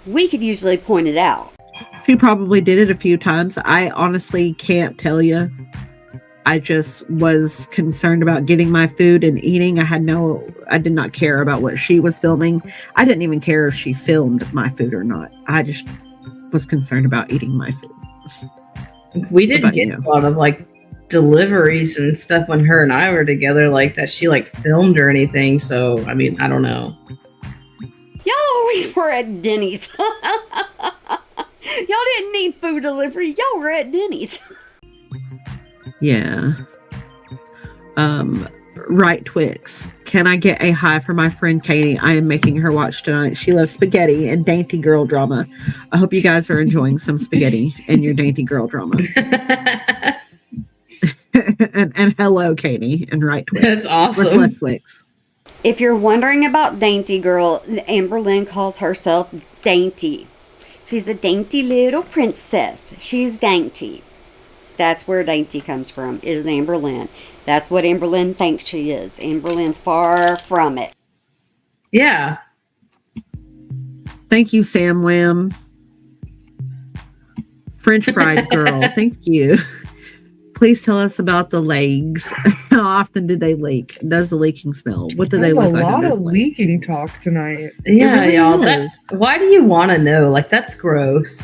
We could usually point it out. She probably did it a few times. I honestly can't tell you. I just was concerned about getting my food and eating. I did not care about what she was filming. I didn't even care if she filmed my food or not. I just was concerned about eating my food. We didn't get a lot of like deliveries and stuff when her and I were together, like that she like filmed or anything. So, I mean, I don't know. Y'all always were at Denny's. Y'all didn't need food delivery. Y'all were at Denny's. Yeah. Right, Twix. Can I get a hi for my friend Katie? I am making her watch tonight. She loves spaghetti and dainty girl drama. I hope you guys are enjoying some spaghetti and your dainty girl drama. and hello, Katie, and right Twix. That's What's awesome. left Twix? If you're wondering about Dainty Girl, Amberlynn calls herself Dainty. She's a dainty little princess. She's dainty. That's where dainty comes from, is Amberlynn. That's what Amberlynn thinks she is. Amberlynn's far from it. Yeah. Thank you, Sam Wham. French fried girl. Thank you. Please tell us about the legs. How often did they leak? Does the leaking smell? What do they There's look a like? lot under of the leaking leggings? talk tonight. Yeah, really y'all. is. Why do you want to know? Like, that's gross.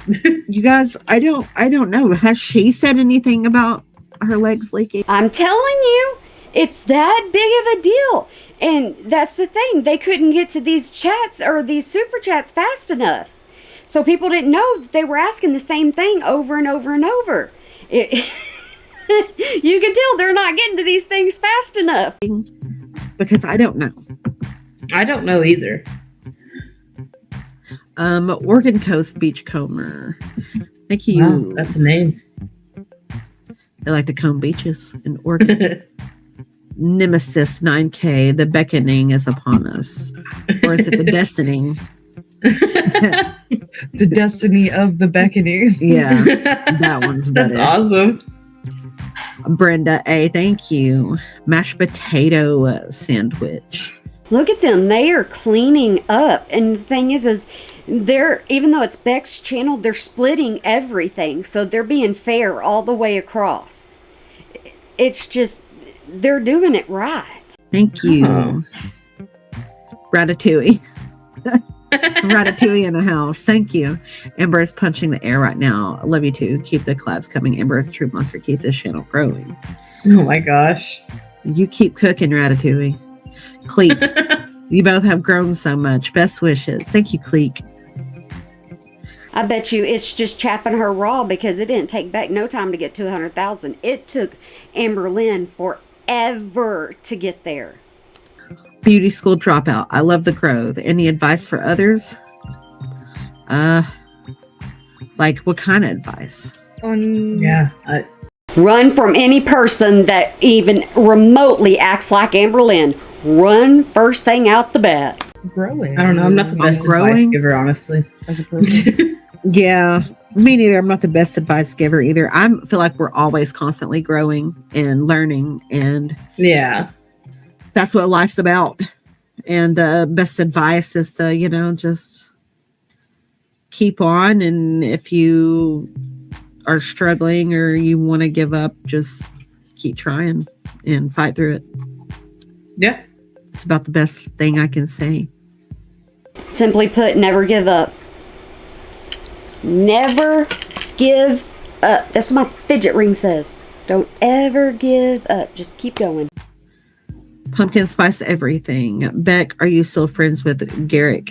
You guys, I don't know. Has she said anything about her legs leaking? I'm telling you, it's that big of a deal. And that's the thing. They couldn't get to these chats or these super chats fast enough. So people didn't know that they were asking the same thing over and over and over. You can tell they're not getting to these things fast enough. Because I don't know. I don't know either. Oregon Coast Beachcomber. Thank you. Wow, that's a name. They like to comb beaches in Oregon. Nemesis 9K. The beckoning is upon us. Or is it the destining? The destiny of the beckoning. Yeah, that one's better. That's awesome. Brenda A. Thank you. Mashed potato sandwich. Look at them. They are cleaning up. And the thing is they're, even though it's Beck's channel, they're splitting everything. So they're being fair all the way across. It's just, they're doing it right. Thank you. Oh. Ratatouille. Ratatouille in the house. Thank you. Amber is punching the air right now. I love you too. Keep the collabs coming. Amber is a true monster. Keep this channel growing. Oh my gosh. You keep cooking, Ratatouille. Cleek. You both have grown so much. Best wishes. Thank you, Cleek. I bet you it's just chapping her raw because it didn't take Beck no time to get to 100,000. It took Amberlynn forever to get there. Beauty school dropout. I love the growth. Any advice for others? Like what kind of advice? Yeah. Run from any person that even remotely acts like Amberlynn. Run first thing out the bat. Growing. I don't know. I'm not the best advice growing. giver, honestly. As a person. Yeah, me neither. I'm not the best advice giver either. I feel like we're always constantly growing and learning, and Yeah. that's what life's about. And best advice is to, just keep on. And if you are struggling or you want to give up, just keep trying and fight through it. Yeah. It's about the best thing I can say. Simply put, never give up. Never give up. That's what my fidget ring says. Don't ever give up. Just keep going. Pumpkin spice everything. Beck, are you still friends with Garrick,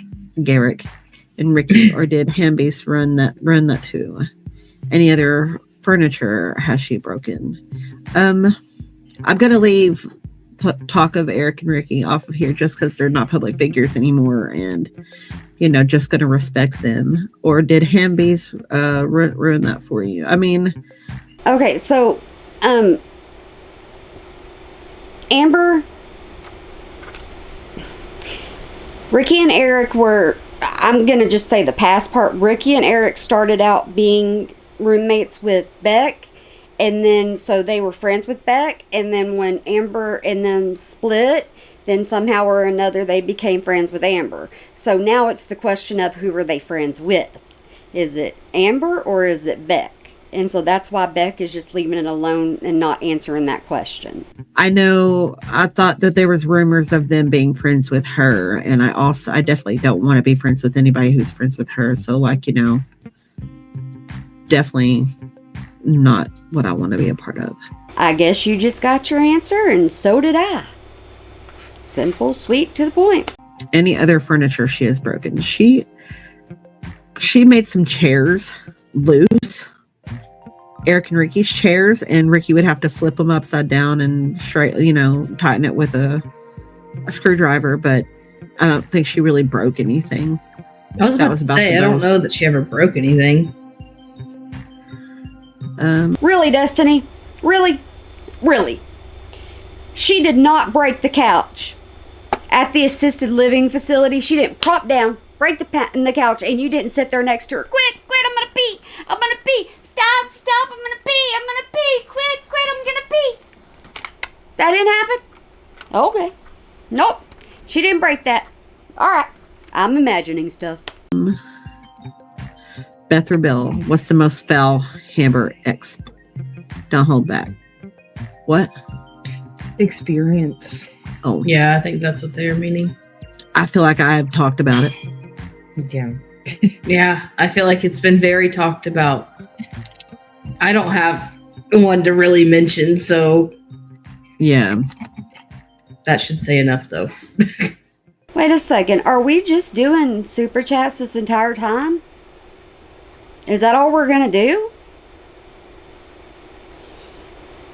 and Ricky, or did Hamby's run that too? Any other furniture has she broken? I'm gonna leave talk of Eric and Ricky off of here just because they're not public figures anymore, and just gonna respect them. Or did Hamby's ruin that for you? I mean, Okay, so Amber, Ricky and Eric were, I'm gonna just say the past part. Ricky and Eric started out being roommates with Beck, and then so they were friends with Beck, and then when Amber and them split, then somehow or another they became friends with Amber. So now it's the question of who are they friends with? Is it Amber or is it Beck? And so that's why Beck is just leaving it alone and not answering that question. I know I thought that there was rumors of them being friends with her, and I definitely don't want to be friends with anybody who's friends with her. So definitely not what I want to be a part of. I guess you just got your answer, and so did I. Simple, sweet, to the point. Any other furniture she has broken? She made some chairs loose. Eric and Ricky's chairs, and Ricky would have to flip them upside down and straight, tighten it with a screwdriver. But I don't think she really broke anything. I was about to say, I don't know that she ever broke anything. Really, Destiny? Really? Really. She did not break the couch. At the assisted living facility, she didn't prop down, break the couch, and you didn't sit there next to her. Quit, I'm gonna pee, stop, I'm gonna pee, quit, I'm gonna pee. That didn't happen? Okay. Nope, she didn't break that. Alright, I'm imagining stuff. Beth or Bill, what's the most foul Amber exp? Don't hold back. What? Experience. Oh, Yeah, I think that's what they're meaning. I feel like I have talked about it. Yeah. Yeah, I feel like it's been very talked about. I don't have one to really mention, so Yeah. that should say enough, though. Wait a second, are we just doing super chats this entire time? Is that all we're gonna do?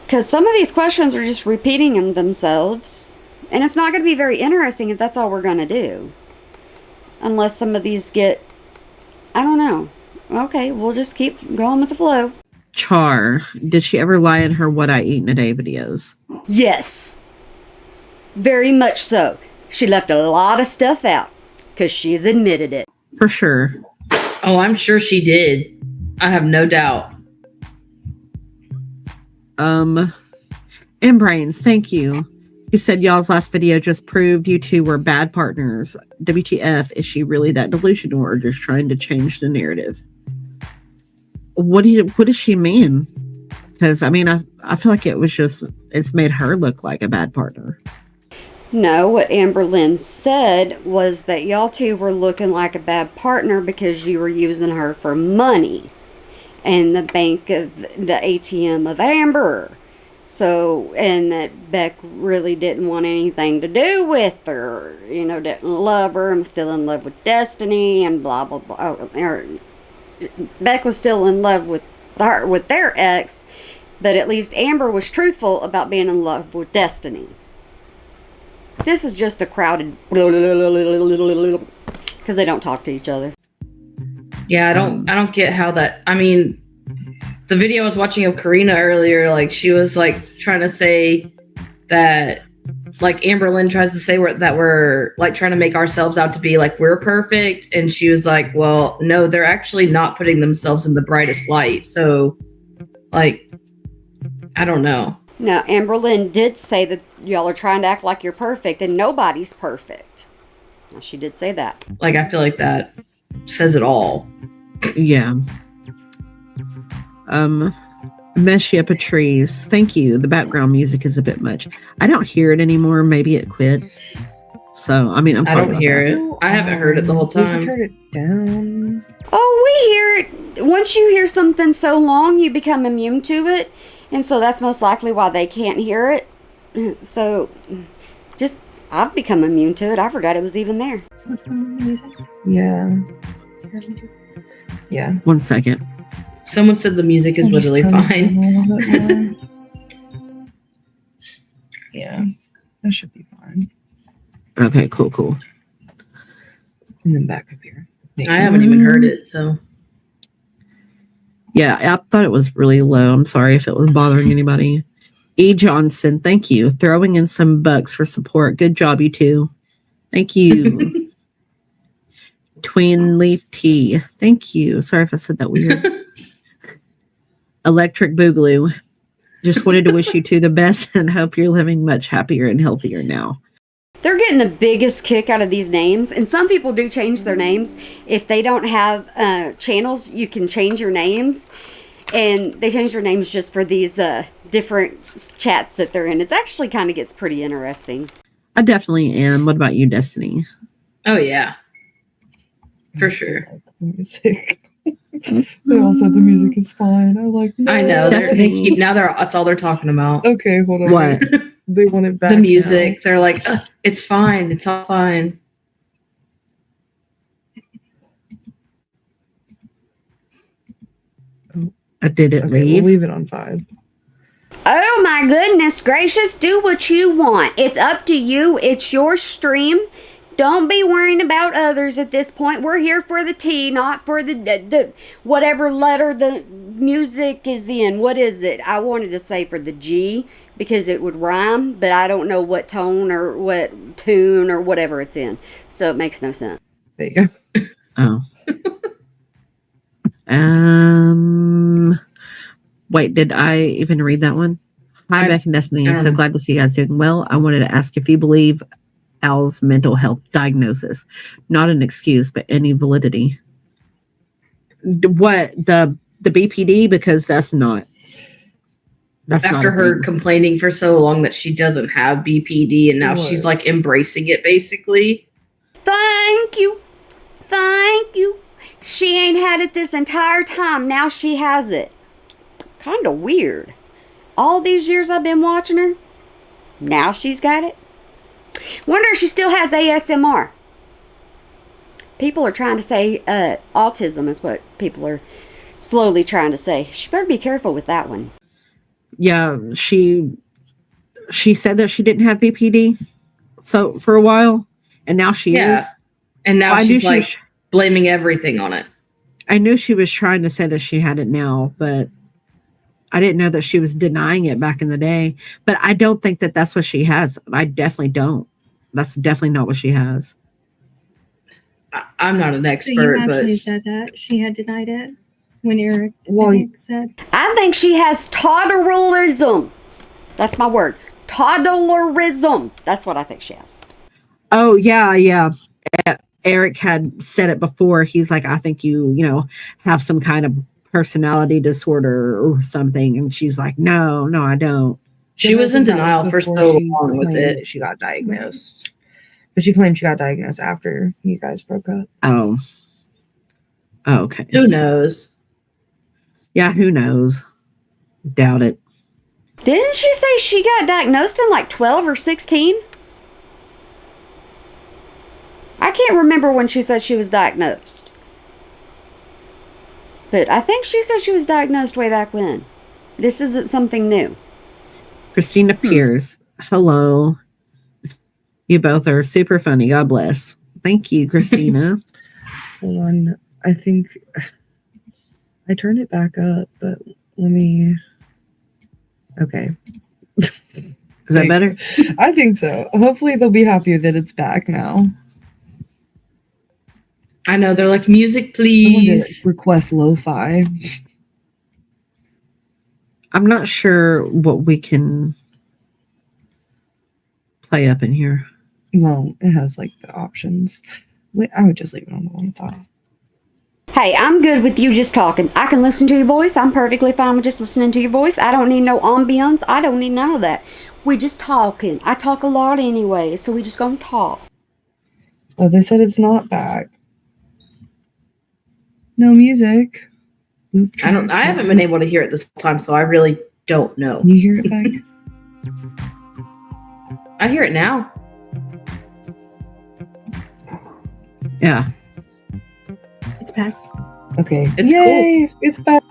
Because some of these questions are just repeating themselves. And it's not going to be very interesting if that's all we're going to do. Unless some of these get... I don't know. Okay, we'll just keep going with the flow. Char, did she ever lie in her What I Eat in a Day videos? Yes. Very much so. She left a lot of stuff out. Because she's admitted it. For sure. Oh, I'm sure she did. I have no doubt. And Brains, thank you. You said y'all's last video just proved you two were bad partners. WTF, is she really that delusional or just trying to change the narrative? What does she mean? Because, I mean, I feel like it's made her look like a bad partner. No, what Amber Lynn said was that y'all two were looking like a bad partner because you were using her for money. And the bank of the ATM of Amber. So, and that Beck really didn't want anything to do with her. You know, didn't love her and was still in love with Destiny and blah, blah, blah. Beck was still in love with their ex, but at least Amber was truthful about being in love with Destiny. This is just a crowded because they don't talk to each other. Yeah, I don't get how that. I mean, the video I was watching of Karina earlier, like she was like trying to say that, like Amber Lynn tries to say that we're like trying to make ourselves out to be like we're perfect, and she was like, well, no, they're actually not putting themselves in the brightest light. So, like, I don't know. Now, Amber Lynn did say that y'all are trying to act like you're perfect, and nobody's perfect. Now, she did say that. Like, I feel like that says it all. Yeah. Meshy up a trees. Thank you. The background music is a bit much. I don't hear it anymore. Maybe it quit. So, I mean, I'm sorry. I don't hear it. I haven't heard it the whole time. Turn it down. Oh, we hear it. Once you hear something so long, you become immune to it. And so that's most likely why they can't hear it. So, just, I've become immune to it. I forgot it was even there. What's going on with the music? Yeah. Yeah. 1 second. Someone said the music is literally fine. Yeah. That should be fine. Okay, cool. And then back up here. I haven't even heard it, so. Yeah, I thought it was really low. I'm sorry if it was bothering anybody. E. Johnson, thank you. Throwing in some bucks for support. Good job, you two. Thank you. Twin Leaf Tea, thank you. Sorry if I said that weird. Electric Boogaloo, just wanted to wish you two the best and hope you're living much happier and healthier now. They're getting the biggest kick out of these names, and some people do change their names. If they don't have channels, you can change your names, and they change their names just for these different chats that they're in. It's actually kind of gets pretty interesting. I definitely am. What about you, Destiny? Oh, yeah. For sure. Music. They all said the music is fine. I like. No. I know. Stephanie. That's all they're talking about. Okay, hold on. What? They want it back. The music. Now. They're like, it's fine. It's all fine. I didn't Okay, leave. we'll leave it on 5. Oh my goodness gracious, do what you want. It's up to you. It's your stream. Don't be worrying about others at this point. We're here for the tea, not for the whatever letter the music is in. What is it? I wanted to say for the G because it would rhyme, but I don't know what tone or what tune or whatever it's in. So it makes no sense. There you go. Oh. Wait, did I even read that one? Hi, Beck and Destiny. I'm so glad to see you guys doing well. I wanted to ask if you believe Al's mental health diagnosis, not an excuse, but any validity. What the BPD? Because that's not. That's after not her complaining for so long that she doesn't have BPD, and now she's like embracing it, basically. Thank you. She ain't had it this entire time. Now she has it. Kind of weird. All these years I've been watching her, now she's got it. Wonder if she still has ASMR. People are trying to say autism is what people are slowly trying to say. She better be careful with that one. Yeah, she said that she didn't have BPD so for a while, and now she is. And now she's like blaming everything on it. I knew she was trying to say that she had it now, but I didn't know that she was denying it back in the day. But I don't think that that's what she has. I definitely don't. That's definitely not what she has. I'm not an expert, So you actually but said that she had denied it when Eric said. I think she has toddlerism. That's my word. Toddlerism. That's what I think she has. Oh, yeah. Eric had said it before. He's like, I think you have some kind of personality disorder or something. And she's like, no, I don't. She was in denial for so long with it. She got diagnosed. But she claimed she got diagnosed after you guys broke up. Oh, okay. Who knows? Yeah, who knows? Doubt it. Didn't she say she got diagnosed in like 12 or 16? I can't remember when she said she was diagnosed. But I think she said she was diagnosed way back when. This isn't something new. Christina Pierce. Hello. You both are super funny. God bless. Thank you, Christina. Hold on. I think I turned it back up, but let me. Okay. Is that better? I think so. Hopefully they'll be happy that it's back now. I know, they're like, music, Someone please. did request lo-fi. I'm not sure what we can play up in here. No, it has like the options. Wait, I would just leave it on the one side. Hey, I'm good with you just talking. I can listen to your voice. I'm perfectly fine with just listening to your voice. I don't need no ambience. I don't need none of that. We just talking. I talk a lot anyway, so we just gonna talk. Oh, they said it's not back. No music. Oops. I haven't been able to hear it this time, so I really don't know. Can you hear it back? I hear it now. Yeah. It's back. Okay. It's Yay! It's back.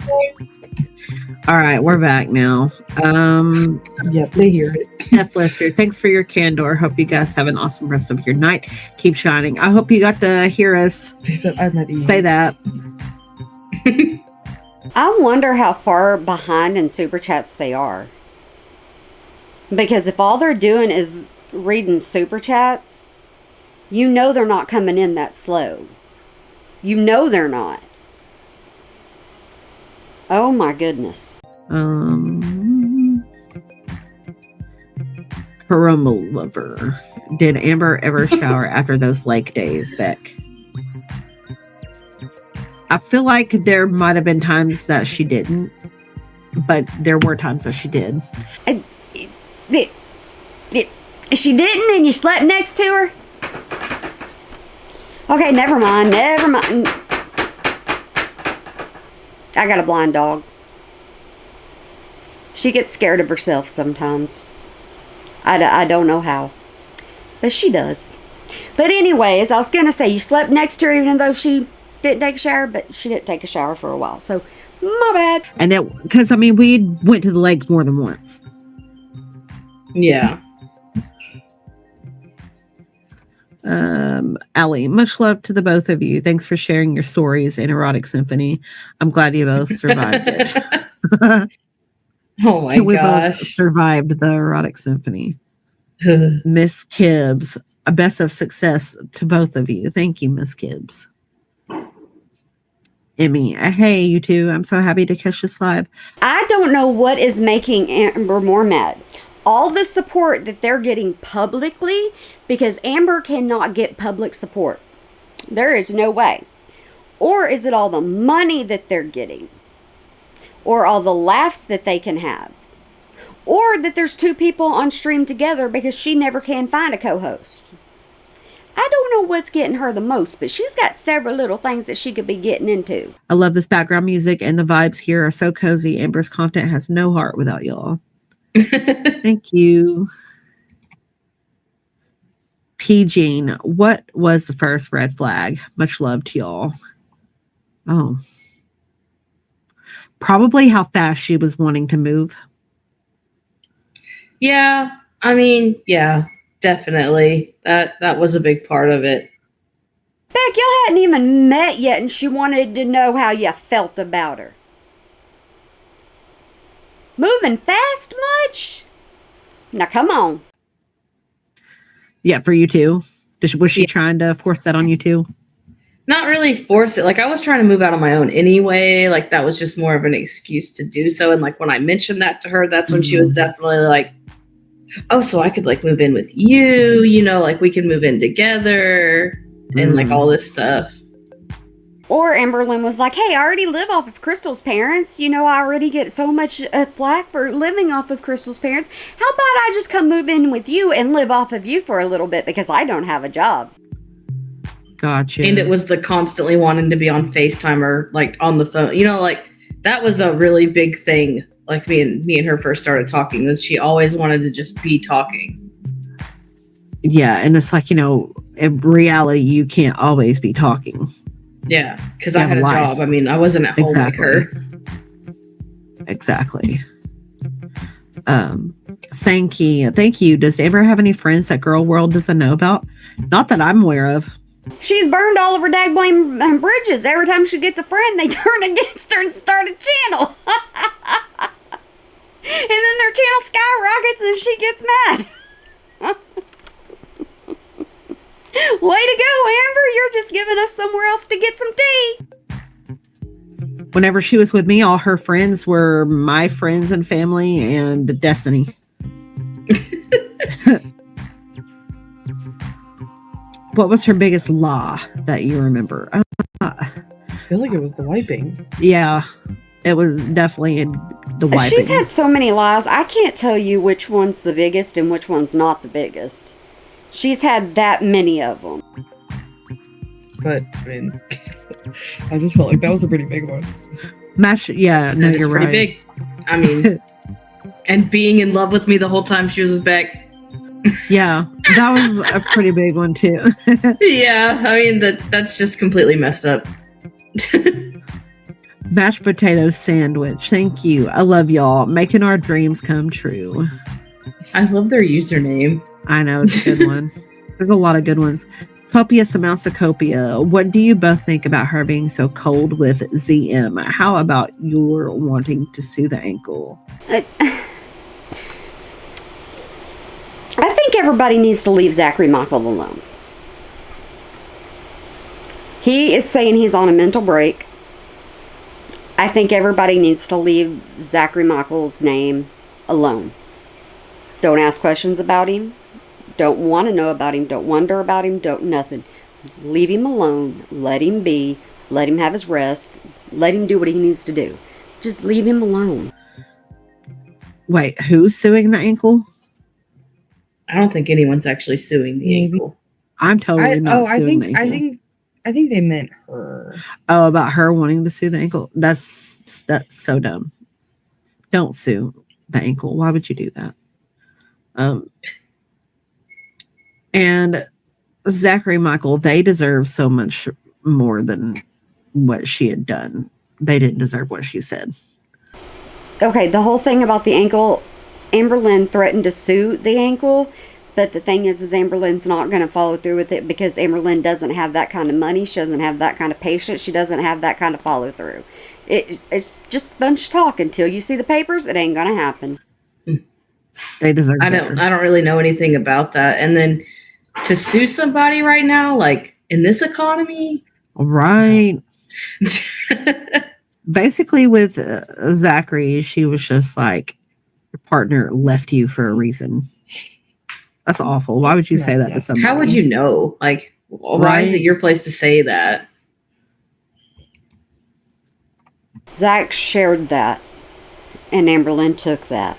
All right, we're back now. Yep, they hear it. Steph Lester, thanks for your candor. Hope you guys have an awesome rest of your night. Keep shining. I hope you got to hear us They said I'm at ease. say that. I wonder how far behind in super chats they are. Because if all they're doing is reading super chats, you know they're not coming in that slow. You know they're not. Oh my goodness. Karama Lover. Did Amber ever shower after those lake days, Beck? I feel like there might have been times that she didn't, but there were times that she did. She didn't and you slept next to her? Okay, never mind. I got a blind dog. She gets scared of herself sometimes. I don't know how. But she does. But anyways, I was going to say, you slept next to her even though she didn't take a shower, but she didn't take a shower for a while. So, my bad. And that, because, I mean, we went to the lake more than once. Yeah. Allie, much love to the both of you. Thanks for sharing your stories in Erotic Symphony. I'm glad you both survived it. Oh my We both gosh. survived the Erotic Symphony. Miss Kibbs, a best of success to both of you. Thank you, Miss Kibbs. Emmy, hey, you two. I'm so happy to catch this live. I don't know what is making Amber more mad. All the support that they're getting publicly, because Amber cannot get public support. There is no way. Or is it all the money that they're getting? Or all the laughs that they can have? Or that there's two people on stream together because she never can find a co-host? I don't know what's getting her the most, but she's got several little things that she could be getting into. I love this background music, and the vibes here are so cozy. Amber's content has no heart without y'all. Thank you. P. Jean, what was the first red flag? Much love to y'all. Oh. Probably how fast she was wanting to move. Yeah, I mean, yeah, definitely. That was a big part of it. Beck, y'all hadn't even met yet, and she wanted to know how you felt about her. Moving fast much? Now, come on. Yeah, for you too. Was she trying to force that on you too? Not really force it. Like, I was trying to move out on my own anyway. Like, that was just more of an excuse to do so. And like, when I mentioned that to her, that's when she was definitely like, oh, so I could like move in with you, you know, like we can move in together and like all this stuff. Or Amberlynn was like, hey, I already live off of Crystal's parents. You know, I already get so much flack for living off of Crystal's parents. How about I just come move in with you and live off of you for a little bit because I don't have a job? Gotcha. And it was the constantly wanting to be on FaceTime or like on the phone. You know, like that was a really big thing. Like me and her first started talking, was she always wanted to just be talking. Yeah, and it's like, you know, in reality, you can't always be talking. Yeah, because I had a job. I mean, I wasn't at home like her. Exactly. Sankey, thank you. Does Amber have any friends that Girl World doesn't know about? Not that I'm aware of. She's burned all of her dagblame bridges. Every time she gets a friend, they turn against her and start a channel. And then their channel skyrockets and she gets mad. Way to go, Amber. You're just giving us somewhere else to get some tea. Whenever she was with me, all her friends were my friends and family and Destiny. What was her biggest lie that you remember? I feel like it was the wiping. Yeah, it was definitely the wiping. She's had so many lies. I can't tell you which one's the biggest and which one's not the biggest. She's had that many of them. But, I mean, I just felt like that was a pretty big one. Yeah, no, you're right. Pretty big. I mean, and being in love with me the whole time she was with Beck. Yeah, that was a pretty big one too. Yeah, I mean that's just completely messed up. Mashed potato sandwich. Thank you. I love y'all. Making our dreams come true. I love their username. I know, it's a good one. There's a lot of good ones. Copious amounts of copia. What do you both think about her being so cold with ZM? How about your wanting to sue the ankle? I think everybody needs to leave Zachary Michael alone. He is saying he's on a mental break. I think everybody needs to leave Zachary Michael's name alone. Don't ask questions about him. Don't want to know about him. Don't wonder about him. Don't nothing. Leave him alone. Let him be. Let him have his rest. Let him do what he needs to do. Just leave him alone. Wait, who's suing the ankle? I don't think anyone's actually suing the ankle. I'm totally not suing the ankle. I think they meant her. Oh, about her wanting to sue the ankle? That's so dumb. Don't sue the ankle. Why would you do that? And Zachary Michael, they deserve so much more than what she had done. They didn't deserve what she said. Okay, the whole thing about the ankle, Amberlynn threatened to sue the ankle But the thing is Amberlynn's not going to follow through with it because Amberlynn doesn't have that kind of money. She doesn't have that kind of patience. She doesn't have that kind of follow through. It's just a bunch of talk. Until you see the papers, it ain't going to happen. They deserve I don't really know anything about that. And then to sue somebody right now, like in this economy, right? Basically, with Zachary, she was just like, your partner left you for a reason. That's awful. Why would you say that to somebody? How would you know? Like, why is it your place to say that? Zach shared that, and Amberlynn took that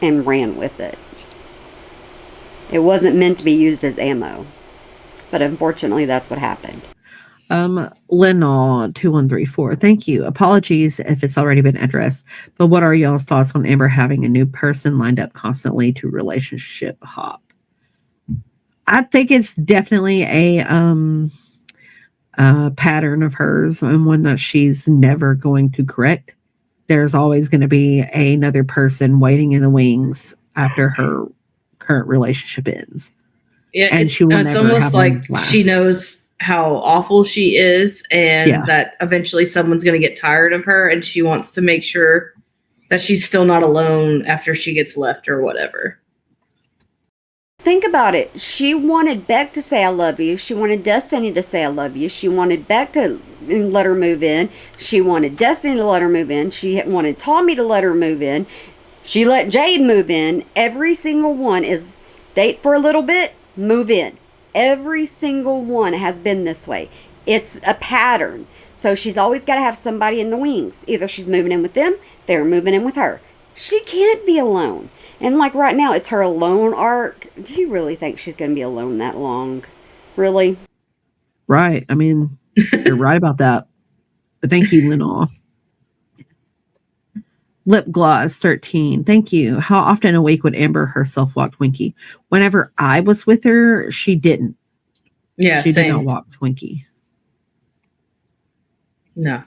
and ran with it. It wasn't meant to be used as ammo, but unfortunately, that's what happened. Lenall 2134. Thank you. Apologies if it's already been addressed, but what are y'all's thoughts on Amber having a new person lined up constantly to relationship hop? I think it's definitely a pattern of hers and one that she's never going to correct. There's always going to be another person waiting in the wings after her current relationship ends. Yeah, and she will it's never almost have like she last. knows how awful she is, and that eventually someone's going to get tired of her, and she wants to make sure that she's still not alone after she gets left or whatever. Think about it. She wanted Beck to say I love you. She wanted Destiny to say I love you. She wanted Beck to let her move in. She wanted Destiny to let her move in. She wanted Tommy to let her move in. She let Jade move in. Every single one is date for a little bit, move in. Every single one has been this way. It's a pattern. So she's always got to have somebody in the wings. Either she's moving in with them, they're moving in with her. She can't be alone. And like right now, it's her alone arc. Do you really think she's going to be alone that long? Really? Right. I mean, you're right about that. But thank you, Lenall. Lip Gloss 13. Thank you. How often a week would Amber herself walk Twinkie? Whenever I was with her, she didn't. Yeah, she same. did not walk Twinkie. No.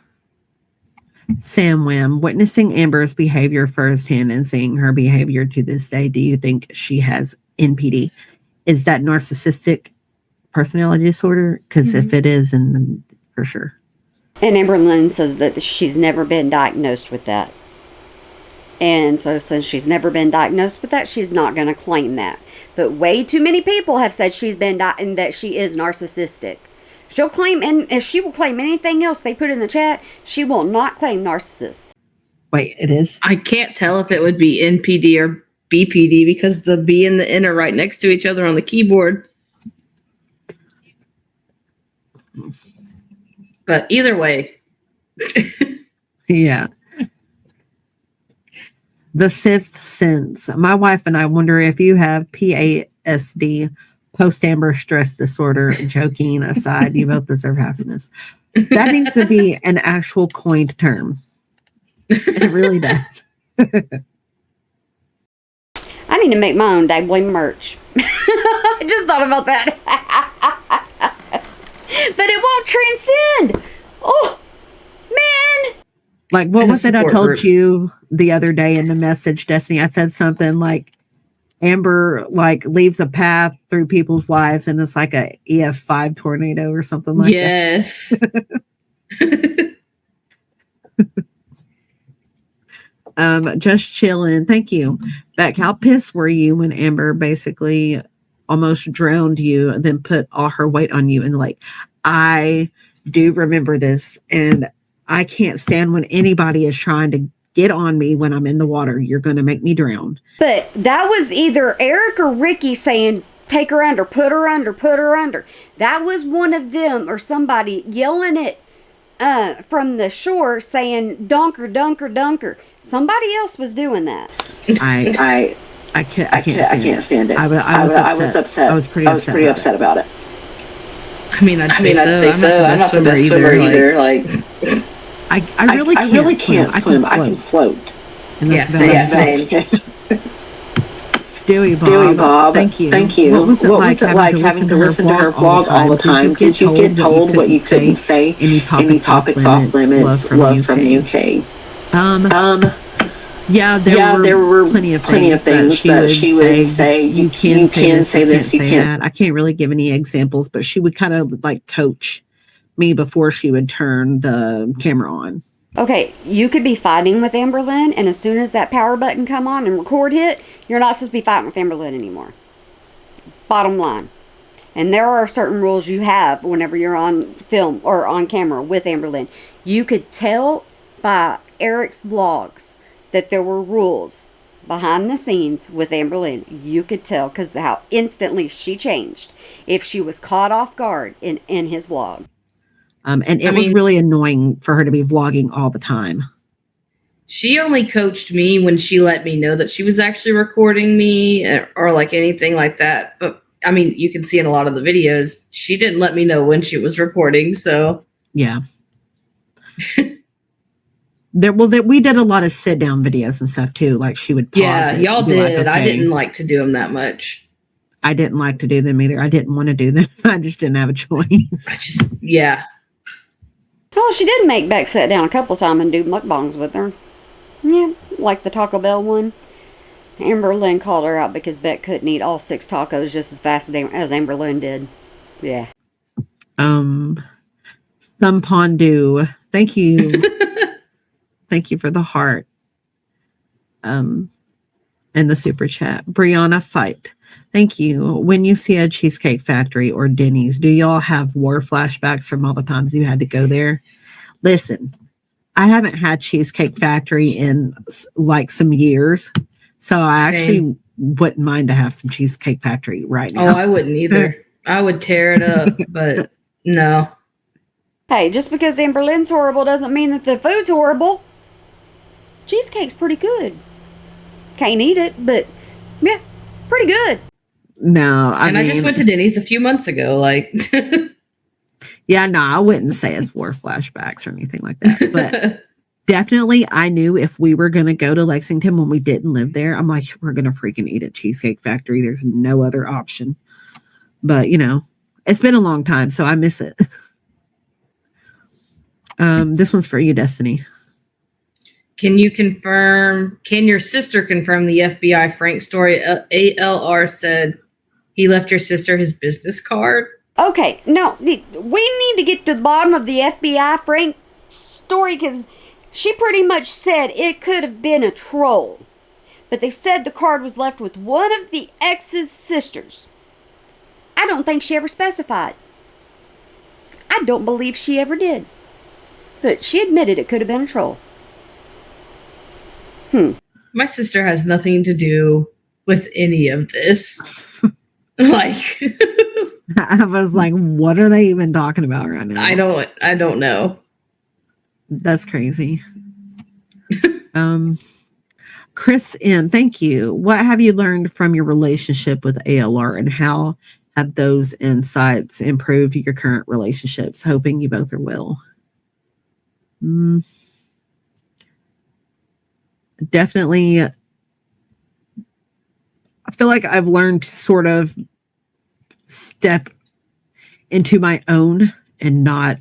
Sam Wham, witnessing Amber's behavior firsthand and seeing her behavior to this day, do you think she has NPD? Is that narcissistic personality disorder? Because if it is, then for sure. And Amberlynn says that she's never been diagnosed with that. And so since she's never been diagnosed with that, she's not going to claim that. But way too many people have said she's been and that she is narcissistic. She'll claim, and if she will claim anything else they put in the chat, she will not claim narcissist. Wait, it is? I can't tell if it would be NPD or BPD because the B and the N are right next to each other on the keyboard. But either way. Yeah. The Sixth Sense. My wife and I wonder if you have PASD, post-Amber stress disorder. Joking aside, you both deserve happiness. That needs to be an actual coined term. It really does. I need to make my own Dabbling merch. I just thought about that. But it won't transcend. Oh, man. Like, what was it I told group. you the other day in the message, Destiny? I said something like, Amber like leaves a path through people's lives and it's like a EF5 tornado or something like yes. that. Just chilling. Thank you. Beck, how pissed were you when Amber basically almost drowned you and then put all her weight on you? And like, I do remember this, and I can't stand when anybody is trying to get on me when I'm in the water. You're going to make me drown. But that was either Eric or Ricky saying, take her under, put her under, put her under. That was one of them or somebody yelling it from the shore saying, dunker, dunker, dunker. Somebody else was doing that. I can't stand it. I was upset. I was pretty upset about it. I mean, I'd say so. I'm not the best swimmer either. Like, I really can't swim. I can float. And that's same. Dewey Bob. Thank you. What was it like having to listen to her blog all the time? Did you get told what you couldn't say? Any topics off limits? Love from the UK. Yeah, there were plenty of things that she would say, you can say this, you can't say that. I can't really give any examples, but she would kind of like coach me before she would turn the camera on. Okay, you could be fighting with Amberlynn, and as soon as that power button come on and record hit, you're not supposed to be fighting with Amberlynn anymore. Bottom line. And there are certain rules you have whenever you're on film or on camera with Amberlynn. You could tell by Eric's vlogs that there were rules behind the scenes with Amberlynn. You could tell because how instantly she changed if she was caught off guard in his vlog. And it was really annoying for her to be vlogging all the time. She only coached me when she let me know that she was actually recording me or like anything like that. But I mean, you can see in a lot of the videos, she didn't let me know when she was recording. So yeah. We did a lot of sit down videos and stuff too. Like she would pause. Yeah, y'all did. Like, okay. I didn't like to do them that much. I didn't like to do them either. I didn't want to do them. I just didn't have a choice. Yeah. Well, she did make Beck sit down a couple of times and do mukbangs with her. Yeah, like the Taco Bell one. Amberlynn called her out because Beck couldn't eat all 6 tacos just as fast as Amberlynn did. Yeah. Some Pondu. Thank you. Thank you for the heart. And the super chat. Brianna Fight. Thank you. When you see a Cheesecake Factory or Denny's, do y'all have war flashbacks from all the times you had to go there? Listen, I haven't had Cheesecake Factory in like some years, so I actually wouldn't mind to have some Cheesecake Factory right now. Oh, I wouldn't either. I would tear it up, but no. Hey, just because Amberlynn's horrible doesn't mean that the food's horrible. Cheesecake's pretty good. Can't eat it, but yeah, pretty good. No, I just went to Denny's a few months ago. Like, yeah, no, I wouldn't say it's war flashbacks or anything like that. But definitely, I knew if we were going to go to Lexington when we didn't live there, I'm like, we're going to freaking eat at Cheesecake Factory. There's no other option. But, you know, it's been a long time, so I miss it. This one's for you, Destiny. Can your sister confirm the FBI Frank story? ALR said he left your sister his business card. Okay, no, we need to get to the bottom of the FBI Frank story because she pretty much said it could have been a troll. But they said the card was left with one of the ex's sisters. I don't think she ever specified. I don't believe she ever did. But she admitted it could have been a troll. My sister has nothing to do with any of this. Like, I was like, what are they even talking about right now? I don't know. That's crazy. Chris N, thank you. What have you learned from your relationship with ALR and how have those insights improved your current relationships? Hoping you both are well. Definitely, I feel like I've learned to sort of step into my own and not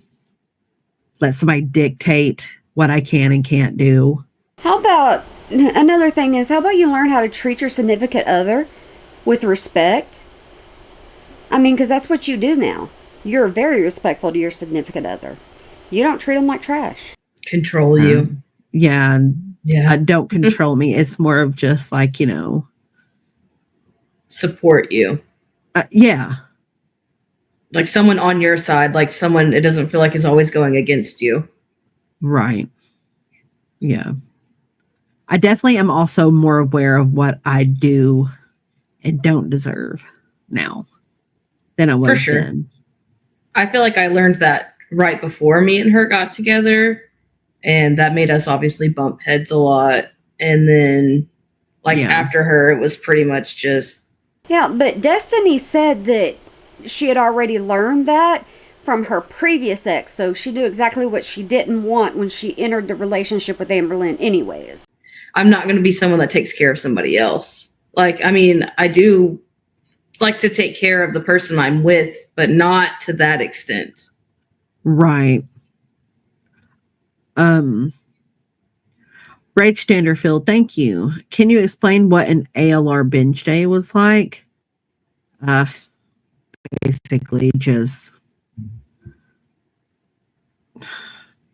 let somebody dictate what I can and can't do. How about, another thing is, how about you learn how to treat your significant other with respect? I mean, because that's what you do now. You're very respectful to your significant other. You don't treat them like trash. Control you. Yeah. Don't control me. It's more of just like, you know. Support you. Yeah. Like someone on your side, like someone it doesn't feel like is always going against you. Right. Yeah. I definitely am also more aware of what I do and don't deserve now than I was For sure. then. I feel like I learned that right before me and her got together. And that made us obviously bump heads a lot. And then, after her, it was pretty much just... Yeah, but Destiny said that she had already learned that from her previous ex. So she knew exactly what she didn't want when she entered the relationship with Amberlynn anyways. I'm not going to be someone that takes care of somebody else. Like, I mean, I do like to take care of the person I'm with, but not to that extent. Right. Rach Danderfield, thank you. Can you explain what an ALR binge day was like? Basically just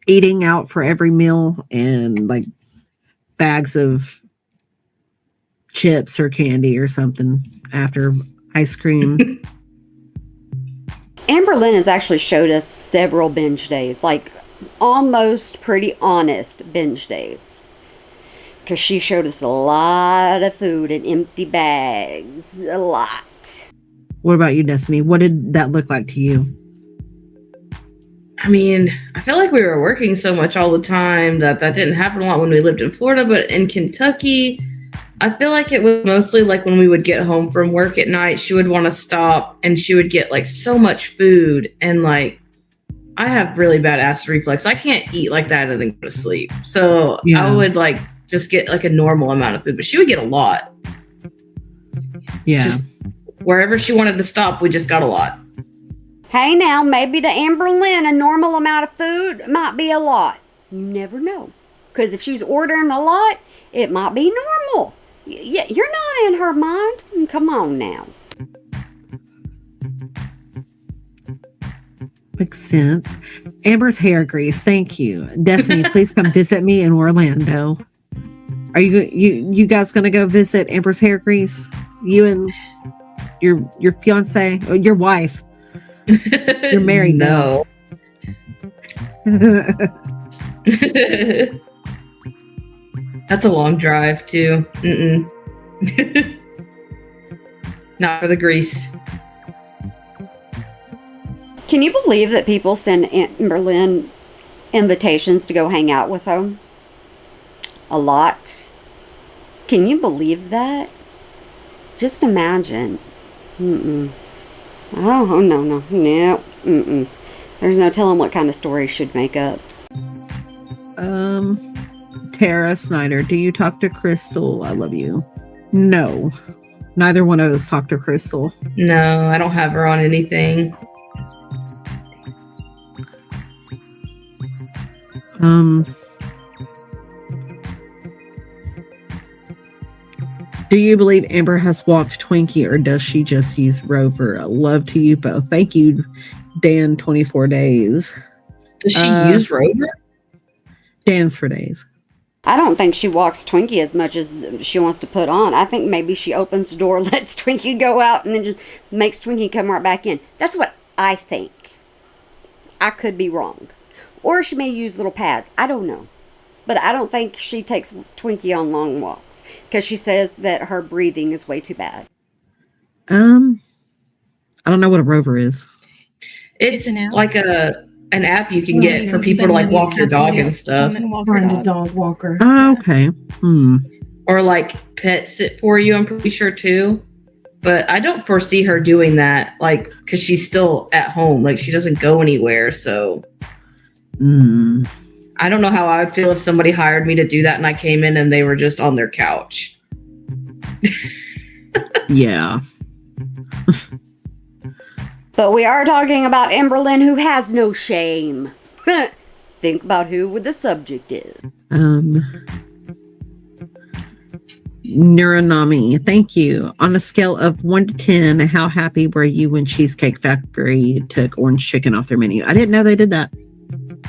eating out for every meal and like bags of chips or candy or something after ice cream. Amber Lynn has actually showed us several binge days, like almost pretty honest binge days. Because she showed us a lot of food in empty bags. A lot. What about you, Destiny? What did that look like to you? I mean, I feel like we were working so much all the time that didn't happen a lot when we lived in Florida, but in Kentucky, I feel like it was mostly like when we would get home from work at night, she would want to stop and she would get like so much food. And like, I have really bad acid reflux. I can't eat like that and then go to sleep. So Yeah. I would like just get like a normal amount of food, but she would get a lot. Yeah. Just wherever she wanted to stop, we just got a lot. Hey now, maybe to Amber Lynn, a normal amount of food might be a lot. You never know. Because if she's ordering a lot, it might be normal. You're not in her mind. Come on now. Makes sense. Amber's hair grease, thank you. Destiny, please come visit me in Orlando. Are you guys gonna go visit Amber's hair grease? You and your fiance, or your wife? You're married now. That's a long drive too. Not for the grease. Can you believe that people send Amber Lynn invitations to go hang out with them? A lot. Can you believe that? Just imagine. Oh, no. There's no telling what kind of story she'd make up. Tara Snyder, do you talk to Crystal? I love you. No. Neither one of us talk to Crystal. No, I don't have her on anything. Do you believe Amber has walked Twinkie, or does she just use Rover? Love to you both. Thank you, Dan, 24 days. Does she use Rover? Dan's for days. I don't think she walks Twinkie as much as she wants to put on. I think maybe she opens the door, lets Twinkie go out, and then just makes Twinkie come right back in. That's what I think. I could be wrong. Or she may use little pads. I don't know. But I don't think she takes Twinkie on long walks because she says that her breathing is way too bad. I don't know what a Rover is. It's an app. like an app you can get for people to like walk your dog and stuff. Find a dog walker. Oh, okay. Or like pet sit for you, I'm pretty sure too. But I don't foresee her doing that, like, because she's still at home. Like, she doesn't go anywhere, so I don't know how I would feel if somebody hired me to do that and I came in and they were just on their couch. Yeah. But we are talking about Amber Lynn, who has no shame. Think about who the subject is. Neuronami, thank you. On a scale of 1 to 10, how happy were you when Cheesecake Factory took orange chicken off their menu? I didn't know they did that.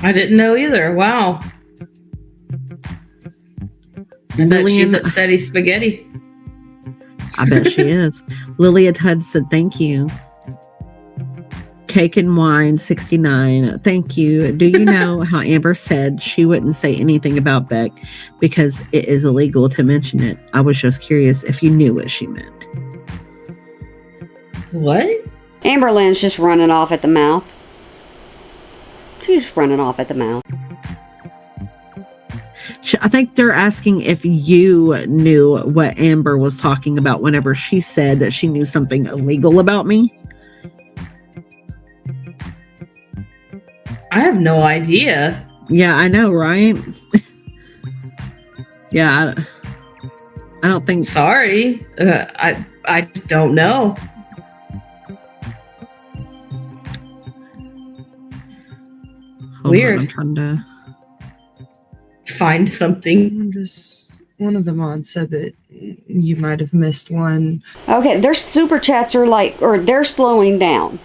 I didn't know either. Wow. I bet she's upset he's spaghetti. I bet she is. Lilia Hud said thank you. Cake and Wine 69, thank you. Do you know how Amber said she wouldn't say anything about Beck because it is illegal to mention it? I was just curious if you knew what she meant. What? Amber Lynn's just running off at the mouth. She's just running off at the mouth. I think they're asking if you knew what Amber was talking about whenever she said that she knew something illegal about me. I have no idea. Yeah, I know, right? Yeah, I don't think. Sorry. I just don't know. Hold Weird. on, I'm trying to. find something. One of the mods said that you might have missed one. Okay, their super chats are they're slowing down.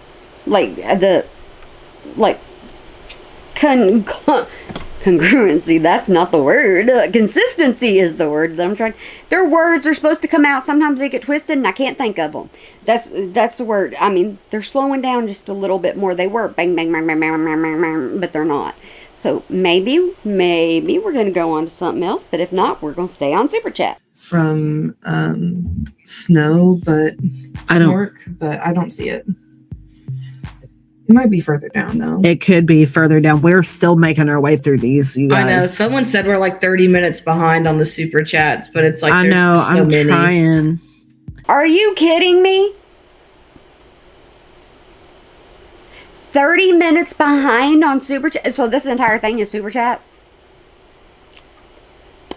Congruency, that's not the word. Consistency is the word that I'm trying. Their words are supposed to come out. Sometimes they get twisted and I can't think of them. That's the word. I mean, they're slowing down just a little bit more. They were bang, bang, bang, bang, bang, bang, bang, bang, but they're not. So maybe we're going to go on to something else, but if not, we're going to stay on Super Chat. From Snow, but I don't see it. It might be further down, though. It could be further down. We're still making our way through these, you guys. I know. Someone said we're like 30 minutes behind on the super chats, but it's like I there's know. so I'm many. trying. Are you kidding me? 30 minutes behind on Super Chat. So this entire thing is Super Chats?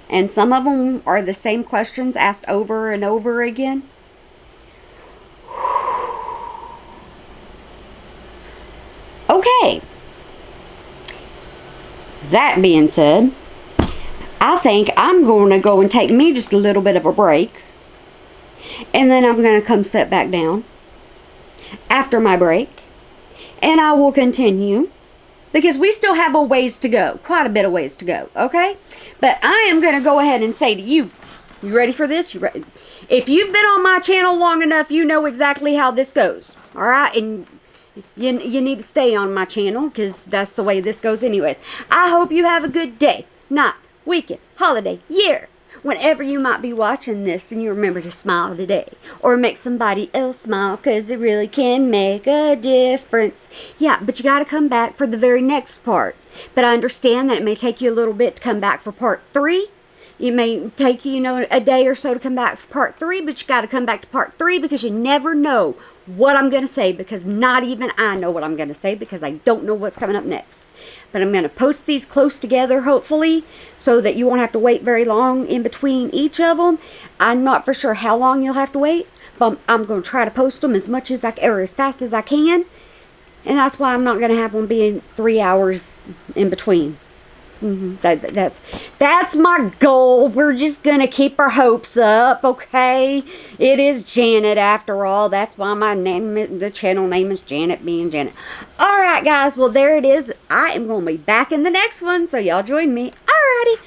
And some of them are the same questions asked over and over again? Okay. That being said, I think I'm going to go and take me just a little bit of a break. And then I'm going to come sit back down after my break. And I will continue. Because we still have a ways to go. Quite a bit of ways to go. Okay? But I am going to go ahead and say to you, you ready for this? If you've been on my channel long enough, you know exactly how this goes. Alright? And you need to stay on my channel because that's the way this goes anyways. I hope you have a good day, night, weekend, holiday, year. Whenever you might be watching this and you remember to smile today. Or make somebody else smile because it really can make a difference. Yeah, but you got to come back for the very next part. But I understand that it may take you a little bit to come back for part 3. It may take you, a day or so to come back for part 3, but you got to come back to part 3 because you never know what I'm going to say, because not even I know what I'm going to say because I don't know what's coming up next. But I'm going to post these close together, hopefully, so that you won't have to wait very long in between each of them. I'm not for sure how long you'll have to wait, but I'm going to try to post them as much as or as fast as I can. And that's why I'm not going to have them being 3 hours in between. That's my goal. We're just gonna keep our hopes up, okay? It is Janet after all. That's why the channel name is Janet being Janet. Alright guys, well there it is. I am gonna be back in the next one, so y'all join me. Alrighty.